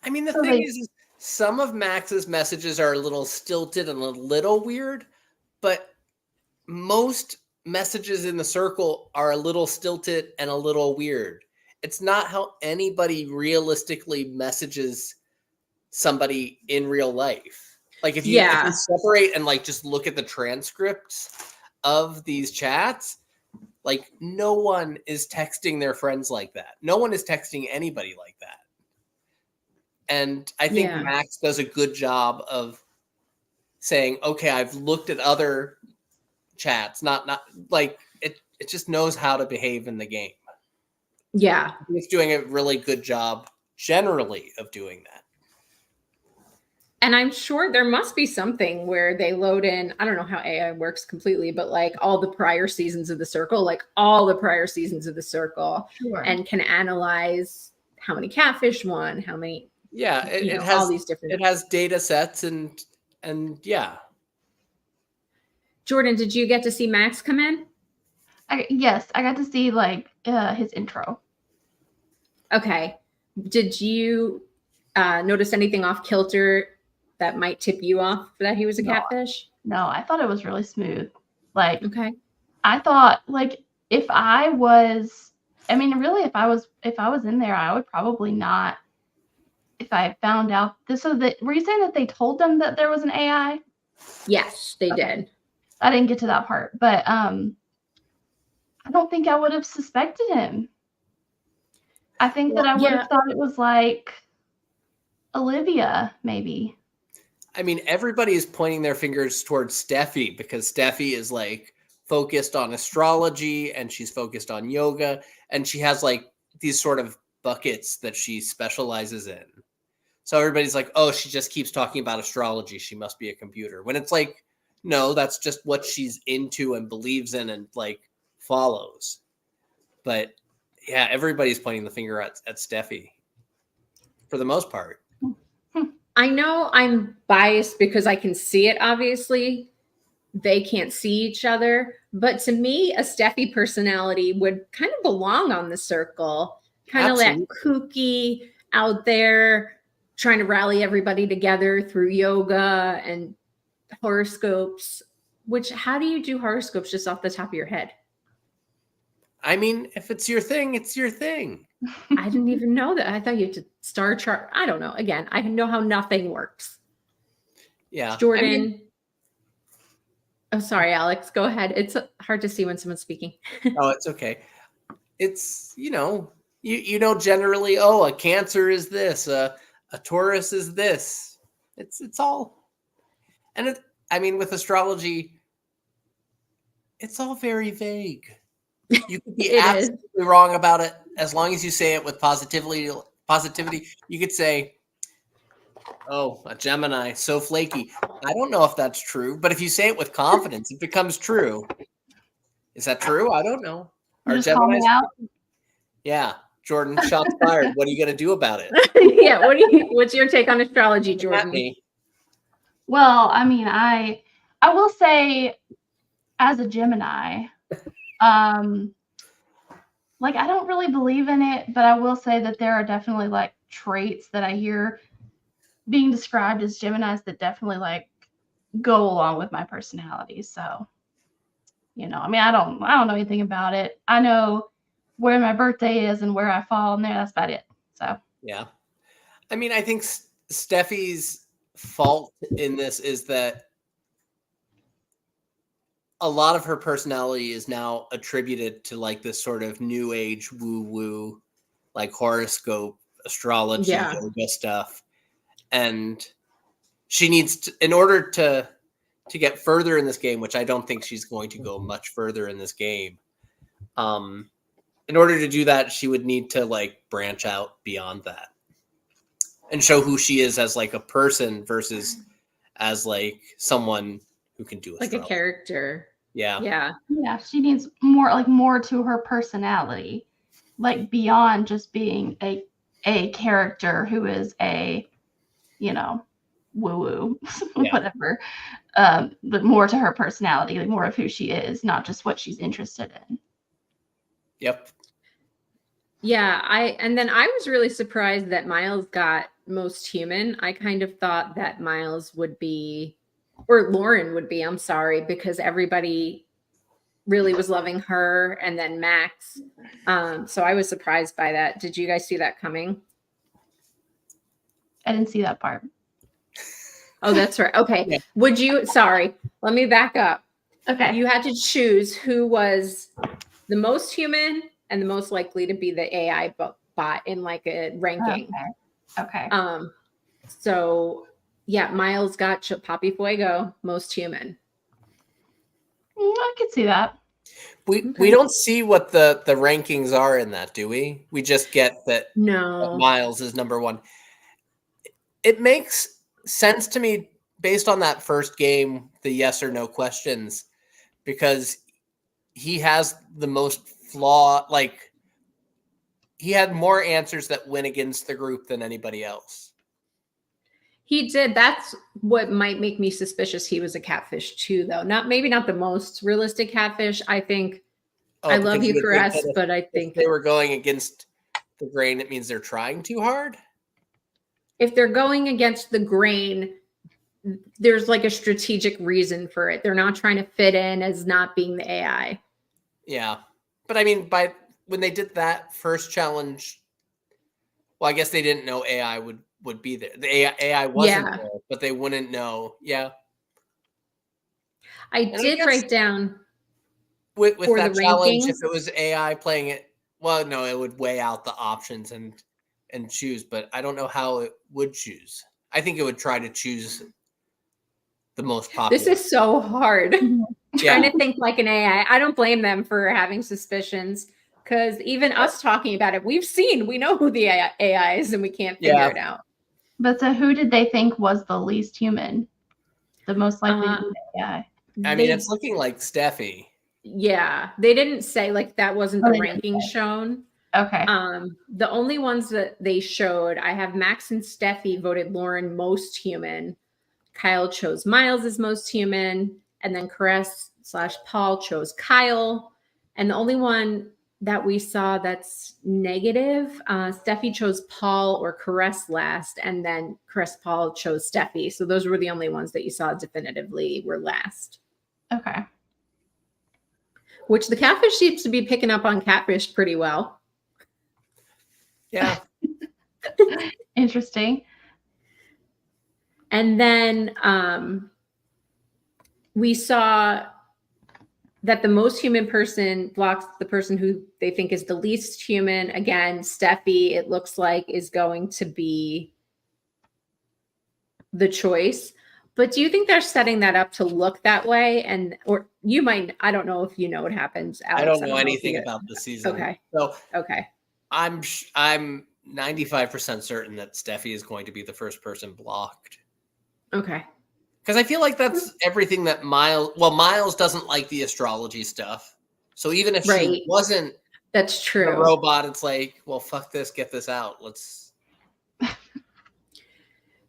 I mean, the thing is some of Max's messages are a little stilted and a little weird, but most messages in the circle are a little stilted and a little weird. It's not how anybody realistically messages somebody in real life. Like if you separate and like just look at the transcripts of these chats, like no one is texting their friends like that. No one is texting anybody like that. And I think Max does a good job of saying, okay, I've looked at other chats, not like it just knows how to behave in the game. Yeah. It's doing a really good job generally of doing that. And I'm sure there must be something where they load in, I don't know how AI works completely, but like all the prior seasons of the circle, Sure. And can analyze how many catfish won, how many. Yeah, it has all these different. It has data sets and yeah. Jordan, did you get to see Max come in? Yes, I got to see like his intro. Okay. Did you notice anything off kilter that might tip you off that he was a catfish? No, I thought it was really smooth. Like, okay. I thought like if I was in there, I would probably not. If I found out this, so that were you saying that they told them that there was an AI? Yes, they did. I didn't get to that part, but I don't think I would have suspected him. I think that I would have thought it was like Olivia, maybe. I mean, everybody is pointing their fingers towards Steffi because Steffi is like focused on astrology and she's focused on yoga, and she has like these sort of buckets that she specializes in. So everybody's like, oh, she just keeps talking about astrology, she must be a computer. When it's like, no, that's just what she's into and believes in and like follows. But yeah, everybody's pointing the finger at Steffi for the most part. I know I'm biased because I can see it, obviously. They can't see each other. But to me, a Steffi personality would kind of belong on the circle. Kind of that kooky, out there, trying to rally everybody together through yoga and horoscopes. Which, how do you do horoscopes just off the top of your head? I mean, if it's your thing, it's your thing. I didn't even know that. I thought you had to star chart. I don't know. Again, I know how nothing works. Yeah. Jordan. Oh, sorry, Alex. Go ahead. It's hard to see when someone's speaking. Oh, it's okay. It's, you know generally, oh, a Cancer is this, a Taurus is this. It's all, and I mean, with astrology, it's all very vague. You could be absolutely wrong about it as long as you say it with positivity. You could say, oh, a Gemini, so flaky. I don't know if that's true, but if you say it with confidence, it becomes true. Is that true? I don't know. Are just call me out? Yeah. Jordan, shots fired. What are you going to do about it? Yeah. What's your take on astrology, Jordan? Well, I mean, I will say as a Gemini, like I don't really believe in it, but I will say that there are definitely like traits that I hear being described as Geminis that definitely like go along with my personality. So, I mean, I don't know anything about it. I know where my birthday is and where I fall in there. That's about it. So, yeah. I mean, I think Steffi's fault in this is that a lot of her personality is now attributed to like this sort of new age woo-woo, like horoscope, astrology, yoga stuff. And she needs to, in order to get further in this game, which I don't think she's going to go much further in this game. In order to do that, she would need to like branch out beyond that and show who she is as like a person versus as like someone who can do like a character. Yeah. She needs more to her personality, like beyond just being a character who is a, woo-woo, whatever. But more to her personality, like more of who she is, not just what she's interested in. Yep. Yeah, and then I was really surprised that Miles got most human. I kind of thought that Miles would be, or Lauren would be, I'm sorry, because everybody really was loving her, and then Max. So I was surprised by that. Did you guys see that coming? I didn't see that part. Oh, that's right. Okay. Yeah. Sorry, let me back up. Okay. You had to choose who was the most human and the most likely to be the AI bot in like a ranking. Okay. So yeah, Miles got Papi Fuego, most human. I could see that. We don't see what the rankings are in that, do we? We just get that, that Miles is number one. It makes sense to me based on that first game, the yes or no questions, because he has the most like he had more answers that went against the group than anybody else. He did. That's what might make me suspicious he was a catfish too, though. Maybe not the most realistic catfish. I think I love you for us, but I think if they were going against the grain, it means they're trying too hard. If they're going against the grain, there's like a strategic reason for it. They're not trying to fit in as not being the AI. Yeah. But I mean, when they did that first challenge, well, I guess they didn't know AI would be there. The AI wasn't there, but they wouldn't know. Yeah. I did write down with that challenge, if it was AI playing it, well, no, it would weigh out the options and choose, but I don't know how it would choose. I think it would try to choose the most popular. This is so hard. trying to think like an AI. I don't blame them for having suspicions because even us talking about it, we know who the AI is and we can't figure it out. But so who did they think was the least human? The most likely to be the AI? I mean, it's looking like Steffi. Yeah, they didn't say, like, that wasn't the ranking shown. Okay. The only ones that they showed, I have Max and Steffi voted Lauren most human. Kyle chose Miles as most human. And then Caress/Paul chose Kyle. And the only one that we saw that's negative, Steffi chose Paul or Caress last. And then Paul chose Steffi. So those were the only ones that you saw definitively were last. Okay. Which the catfish seems to be picking up on catfish pretty well. Yeah. Interesting. And then we saw that the most human person blocks the person who they think is the least human. Again, Steffi, it looks like, is going to be the choice. But do you think they're setting that up to look that way? Or you might, I don't know if you know what happens, Alex. I don't know anything about the season. Okay. So okay. I'm 95% certain that Steffi is going to be the first person blocked. Okay. Because I feel like that's everything that Miles doesn't like the astrology stuff. So even if she wasn't that's true. a robot, it's like, well, fuck this, get this out. Let's.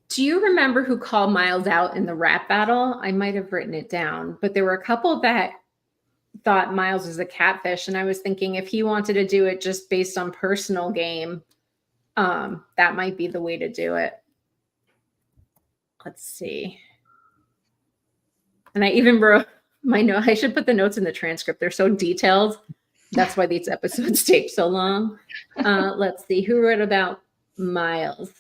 Do you remember who called Miles out in the rap battle? I might have written it down, but there were a couple that thought Miles was a catfish. And I was thinking if he wanted to do it just based on personal game, that might be the way to do it. Let's see. And I even wrote my note. I should put the notes in the transcript. They're so detailed. That's why these episodes take so long. Let's see. Who wrote about Miles?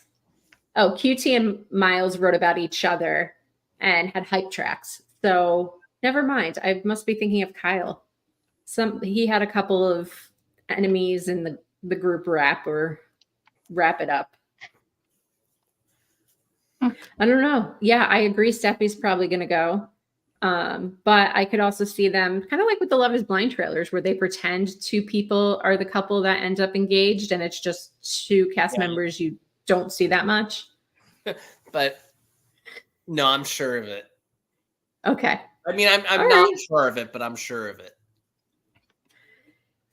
Oh, QT and Miles wrote about each other and had hype tracks. So never mind. I must be thinking of Kyle. He had a couple of enemies in the group rap or wrap it up. I don't know. Yeah, I agree. Steffi's probably going to go. But I could also see them kind of like with the Love is Blind trailers where they pretend two people are the couple that end up engaged and it's just two cast members you don't see that much. But no, I'm sure of it. Okay. I mean, I'm not sure of it, but I'm sure of it.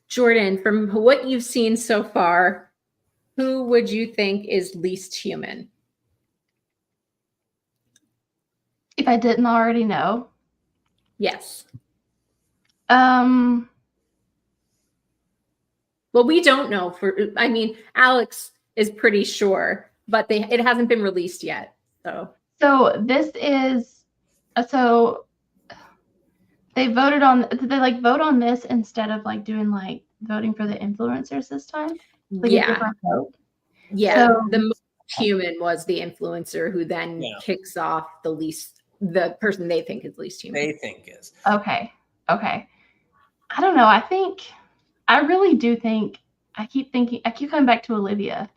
Jordan, from what you've seen so far, who would you think is least human? If I didn't already know. Yes. Well, we don't know Alex is pretty sure, but it hasn't been released yet. So this is they voted on. Did they vote on this instead of doing voting for the influencers this time? A different vote? Yeah. So, the most human was the influencer who then kicks off the person they think is least human. They think is. Okay. I don't know. I really do think, I keep coming back to Olivia.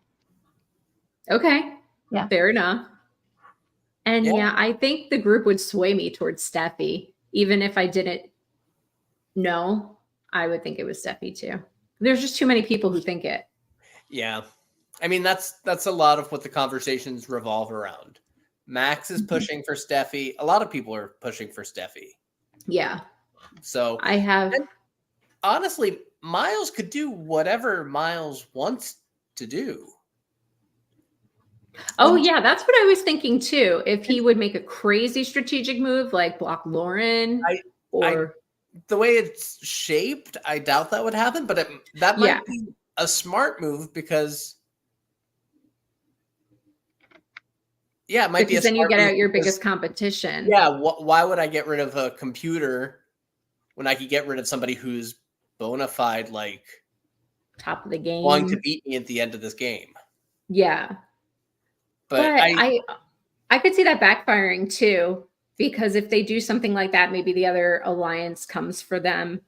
Okay. Yeah. Fair enough. And I think the group would sway me towards Steffi. Even if I didn't know, I would think it was Steffi too. There's just too many people who think it. Yeah. I mean, that's a lot of what the conversations revolve around. Max is pushing for Steffi. A lot of people are pushing for Steffi. Yeah. So honestly, Miles could do whatever Miles wants to do. Oh, yeah. That's what I was thinking too. If he would make a crazy strategic move, like block Lauren the way it's shaped, I doubt that would happen, but that might be a smart move because it might be a then you get out your because, biggest competition. Yeah. Why would I get rid of a computer when I could get rid of somebody who's bona fide, top of the game, going to beat me at the end of this game? Yeah. But I could see that backfiring too, because if they do something like that, maybe the other alliance comes for them.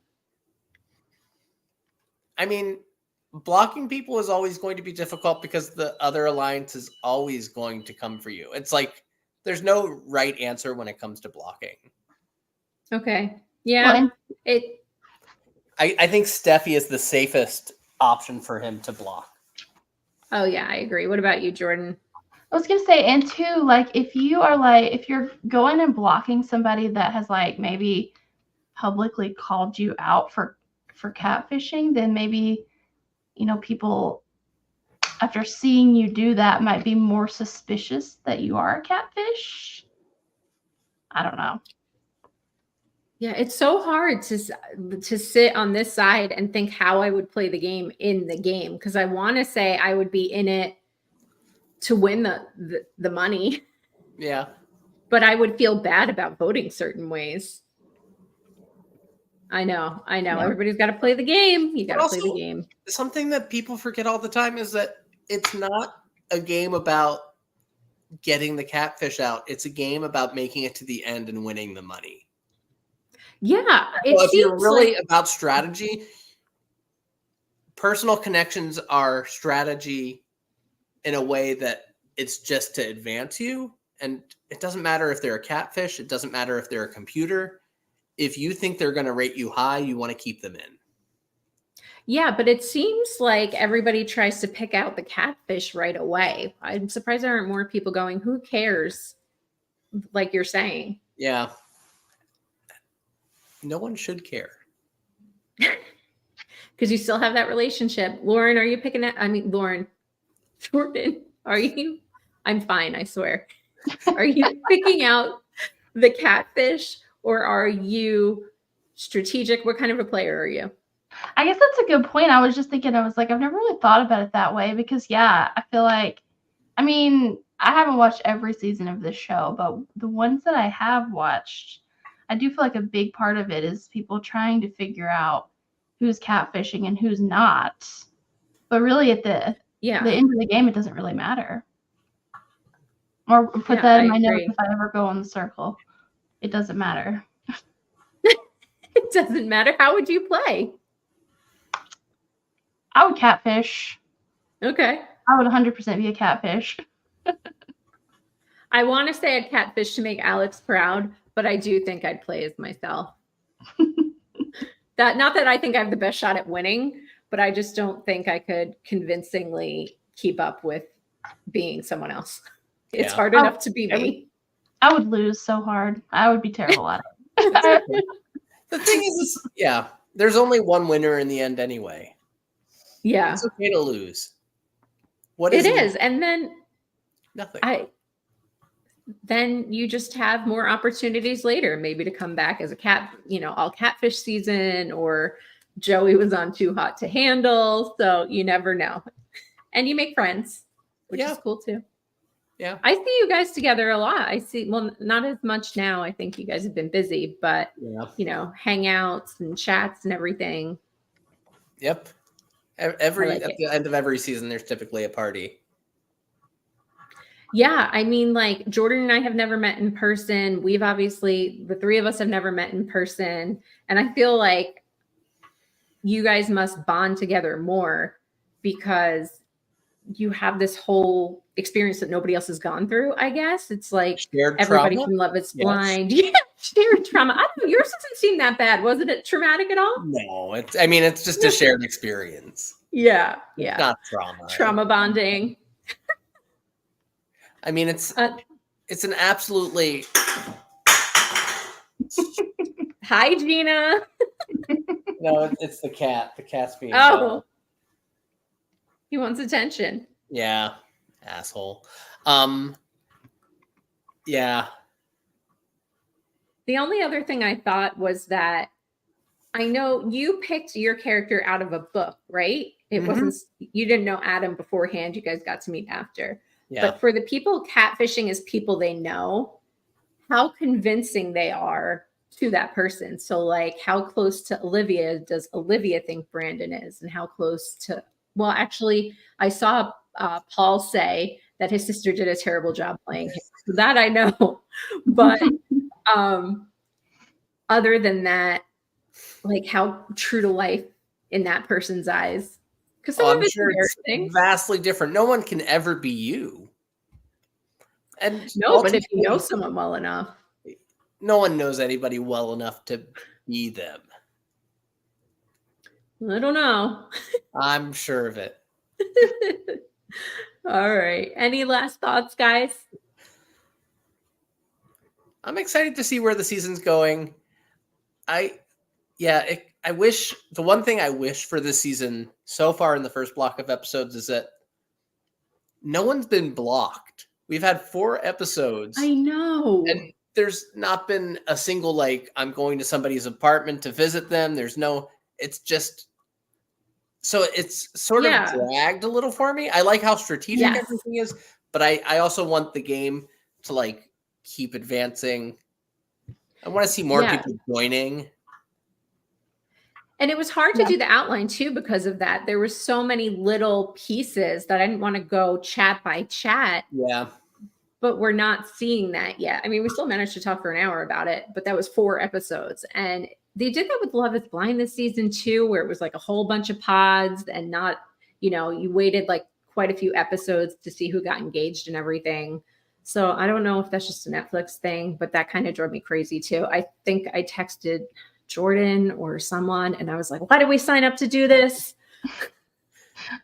I mean, blocking people is always going to be difficult because the other alliance is always going to come for you. It's there's no right answer when it comes to blocking. Okay. Yeah. Well, I think Steffi is the safest option for him to block. Oh yeah, I agree. What about you, Jordan? I was gonna say, and two, like if you're going and blocking somebody that has like maybe publicly called you out for catfishing, then maybe, people after seeing you do that might be more suspicious that you are a catfish. I don't know. Yeah, it's so hard to sit on this side and think how I would play the game in the game, because I want to say I would be in it to win the money. Yeah. But I would feel bad about voting certain ways. I know. Yeah. Everybody's got to play the game. You got to play the game. Something that people forget all the time is that it's not a game about getting the catfish out. It's a game about making it to the end and winning the money. Yeah. If you're really about strategy, personal connections are strategy in a way that it's just to advance you. And it doesn't matter if they're a catfish. It doesn't matter if they're a computer. If you think they're going to rate you high, you want to keep them in. Yeah, but it seems like everybody tries to pick out the catfish right away. I'm surprised there aren't more people going, who cares? Like you're saying. Yeah. No one should care. Because you still have that relationship. Lauren, are you picking it? I mean, Lauren, Jordan, are you? I'm fine, I swear. Are you picking out the catfish, or are you strategic? What kind of a player are you? I guess that's a good point. I was just thinking, I've never really thought about it that way, because yeah, I feel like, I haven't watched every season of this show, but the ones that I have watched, I do feel like a big part of it is people trying to figure out who's catfishing and who's not. But really at the end of the game, it doesn't really matter. Or put that in my notes if I ever go on the circle. It doesn't matter. It doesn't matter. How would you play? I would catfish. Okay. I would 100% be a catfish. I want to say I'd catfish to make Alex proud, but I do think I'd play as myself. Not that I think I have the best shot at winning, but I just don't think I could convincingly keep up with being someone else. It's hard enough to be me. I would lose so hard. I would be terrible at it. The thing is, there's only one winner in the end anyway. Yeah. It's okay to lose. It is. And then nothing. Then you just have more opportunities later, maybe to come back as a all catfish season, or Joey was on Too Hot to Handle. So you never know. And you make friends, which is cool too. Yeah. I see you guys together a lot. Not as much now. I think you guys have been busy, but hangouts and chats and everything. Yep. At the end of every season, there's typically a party. Yeah, like Jordan and I have never met in person. The three of us have never met in person. And I feel like you guys must bond together more because you have this whole experience that nobody else has gone through, I guess. It's like shared everybody trauma? can love is blind. Yeah, shared trauma. I don't know, yours doesn't seem that bad. Wasn't it traumatic at all? No, it's just a shared experience. Yeah. It's not trauma. Trauma bonding. It's an absolutely. Hi, Gina. No, it's the cat. The cat's being. Oh. He wants attention. Yeah, asshole. Yeah. The only other thing I thought was that I know you picked your character out of a book, right? It wasn't. You didn't know Adam beforehand. You guys got to meet after. Yeah. But for the people catfishing as people they know, how convincing they are to that person. So like how close to Olivia does Olivia think Brandon is, and how close to, well, actually I saw Paul say that his sister did a terrible job playing him. So that I know. But other than that, like how true to life in that person's eyes. Because I'm sure it's vastly different. No one can ever be you. And no, but if you know someone well enough. No one knows anybody well enough to be them? I don't know. I'm sure of it. All right. Any last thoughts, guys? I'm excited to see where the season's going. I wish the one thing I wish for this season so far in the first block of episodes is that no one's been blocked. We've had 4 episodes. I know. And there's not been a single, like, I'm going to somebody's apartment to visit them. It's just, so it's sort of dragged a little for me. I like how strategic everything is, but I also want the game to, like, keep advancing. I want to see more people joining. And it was hard to do the outline too because of that. There were so many little pieces that I didn't want to go chat by chat. Yeah. But we're not seeing that yet. I mean, we still managed to talk for an hour about it, but that was 4 episodes. And they did that with Love is Blind this season too, where it was like a whole bunch of pods and not, you waited like quite a few episodes to see who got engaged and everything. So I don't know if that's just a Netflix thing, but that kind of drove me crazy too. I think I texted Jordan or someone and I was like, why did we sign up to do this?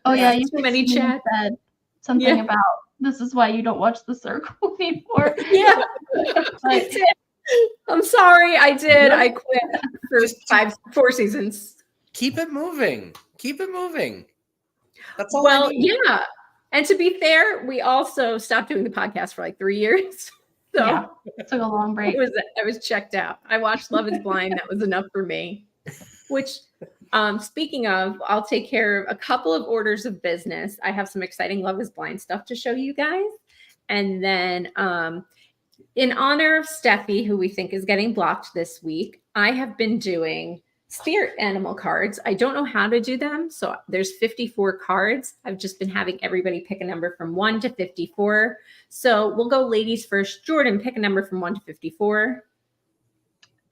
Oh yeah, you too many chats. Said something about this is why you don't watch The Circle anymore. Yeah. I did. I'm sorry, I did. I quit for 4 seasons. Keep it moving. That's all. Well, yeah. And to be fair, we also stopped doing the podcast for like 3 years. So it took a long break. I was checked out. I watched Love is Blind. That was enough for me. Which, speaking of, I'll take care of a couple of orders of business. I have some exciting Love is Blind stuff to show you guys. And then in honor of Steffi, who we think is getting blocked this week, I have been doing spirit animal cards. I don't know how to do them. So there's 54 cards. I've just been having everybody pick a number from 1 to 54. So we'll go ladies first. Jordan, pick a number from 1 to 54.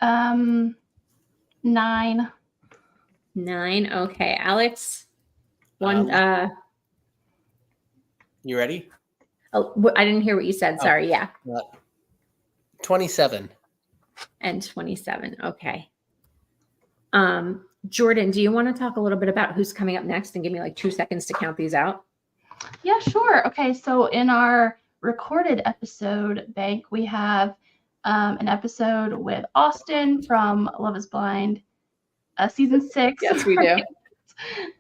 9. 9. Okay. Alex, 1. You ready? Oh, I didn't hear what you said. Sorry. Yeah. 27. And 27. Okay. Jordan, do you want to talk a little bit about who's coming up next and give me like 2 seconds to count these out? Yeah, sure. Okay, so in our recorded episode bank, we have an episode with Austin from Love is Blind, season 6. Yes, we do.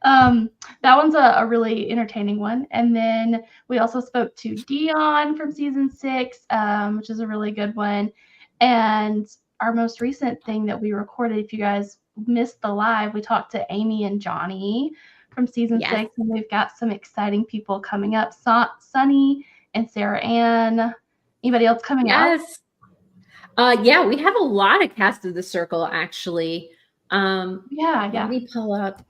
That one's a really entertaining one. And then we also spoke to Dion from season 6, which is a really good one. And our most recent thing that we recorded, if you guys missed the live, we talked to Amy and Johnny from season 6, and we've got some exciting people coming up. Sunny and Sarah Ann. Anybody else coming up? Yeah, we have a lot of cast of The Circle actually. Yeah. Let me pull up.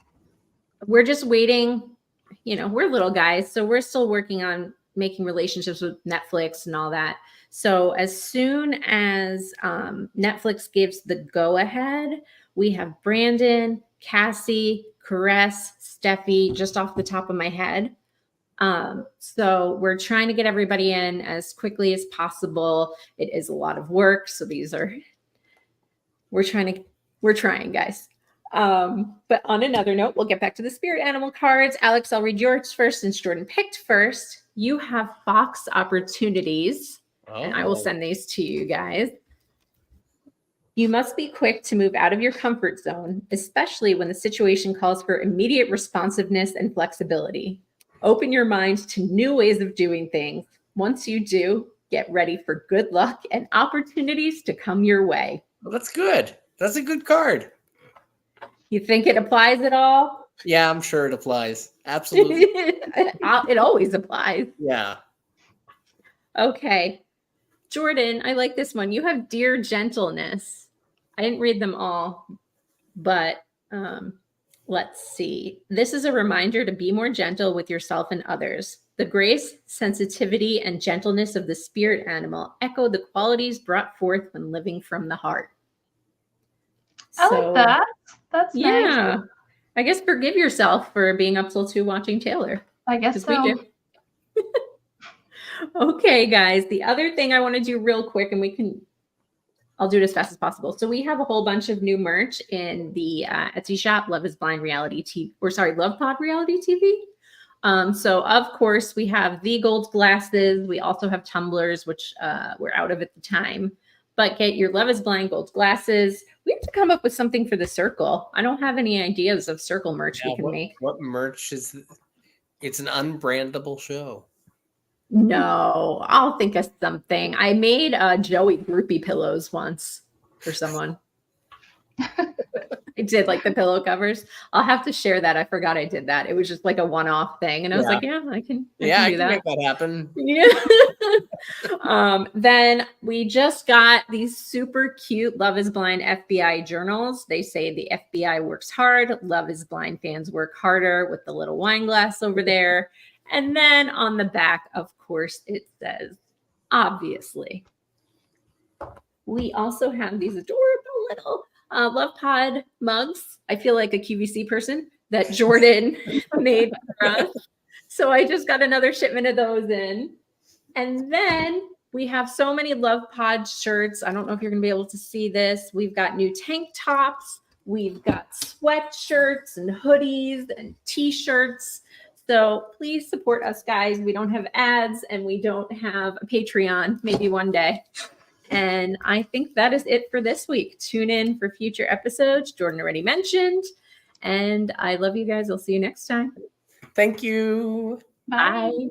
We're just waiting. We're little guys, so we're still working on making relationships with Netflix and all that. So as soon as Netflix gives the go-ahead, we have Brandon, Cassie, Caress, Steffi, just off the top of my head. So we're trying to get everybody in as quickly as possible. It is a lot of work. So we're trying, guys. But on another note, we'll get back to the spirit animal cards. Alex, I'll read yours first since Jordan picked first. You have box opportunities, and I will send these to you guys. You must be quick to move out of your comfort zone, especially when the situation calls for immediate responsiveness and flexibility. Open your mind to new ways of doing things. Once you do, get ready for good luck and opportunities to come your way. Well, that's good. That's a good card. You think it applies at all? Yeah, I'm sure it applies. Absolutely. It always applies. Yeah. Okay. Jordan, I like this one. You have Dear Gentleness. I didn't read them all, but let's see. This is a reminder to be more gentle with yourself and others. The grace, sensitivity, and gentleness of the spirit animal echo the qualities brought forth when living from the heart. I like that. That's nice. Yeah. I guess forgive yourself for being up till 2 watching Taylor. I guess so. We do. Okay, guys. The other thing I want to do real quick, and we can I'll do it as fast as possible. So we have a whole bunch of new merch in the Etsy shop, Love is Blind Reality TV, or sorry, Love Pod Reality TV. So of course we have the gold glasses. We also have tumblers, which we're out of at the time. But get your Love is Blind gold glasses. We have to come up with something for the circle. I don't have any ideas of circle merch we can make. What merch is? It's an unbrandable show. No, I'll think of something. I made Joey groupie pillows once for someone. I did like the pillow covers. I'll have to share that. I forgot I did that. It was just like a one-off thing. And I was like, yeah, I can do that. Make that happen. Yeah. Then we just got these super cute Love is Blind FBI journals. They say the FBI works hard. Love is Blind fans work harder, with the little wine glass over there. And then on the back, of course, it says, obviously. We also have these adorable little Love Pod mugs. I feel like a QVC person that Jordan made for us. So I just got another shipment of those in. And then we have so many Love Pod shirts. I don't know if you're going to be able to see this. We've got new tank tops. We've got sweatshirts and hoodies and t-shirts. So please support us, guys. We don't have ads and we don't have a Patreon, maybe one day. And I think that is it for this week. Tune in for future episodes. Jordan already mentioned. And I love you guys. I'll see you next time. Thank you. Bye.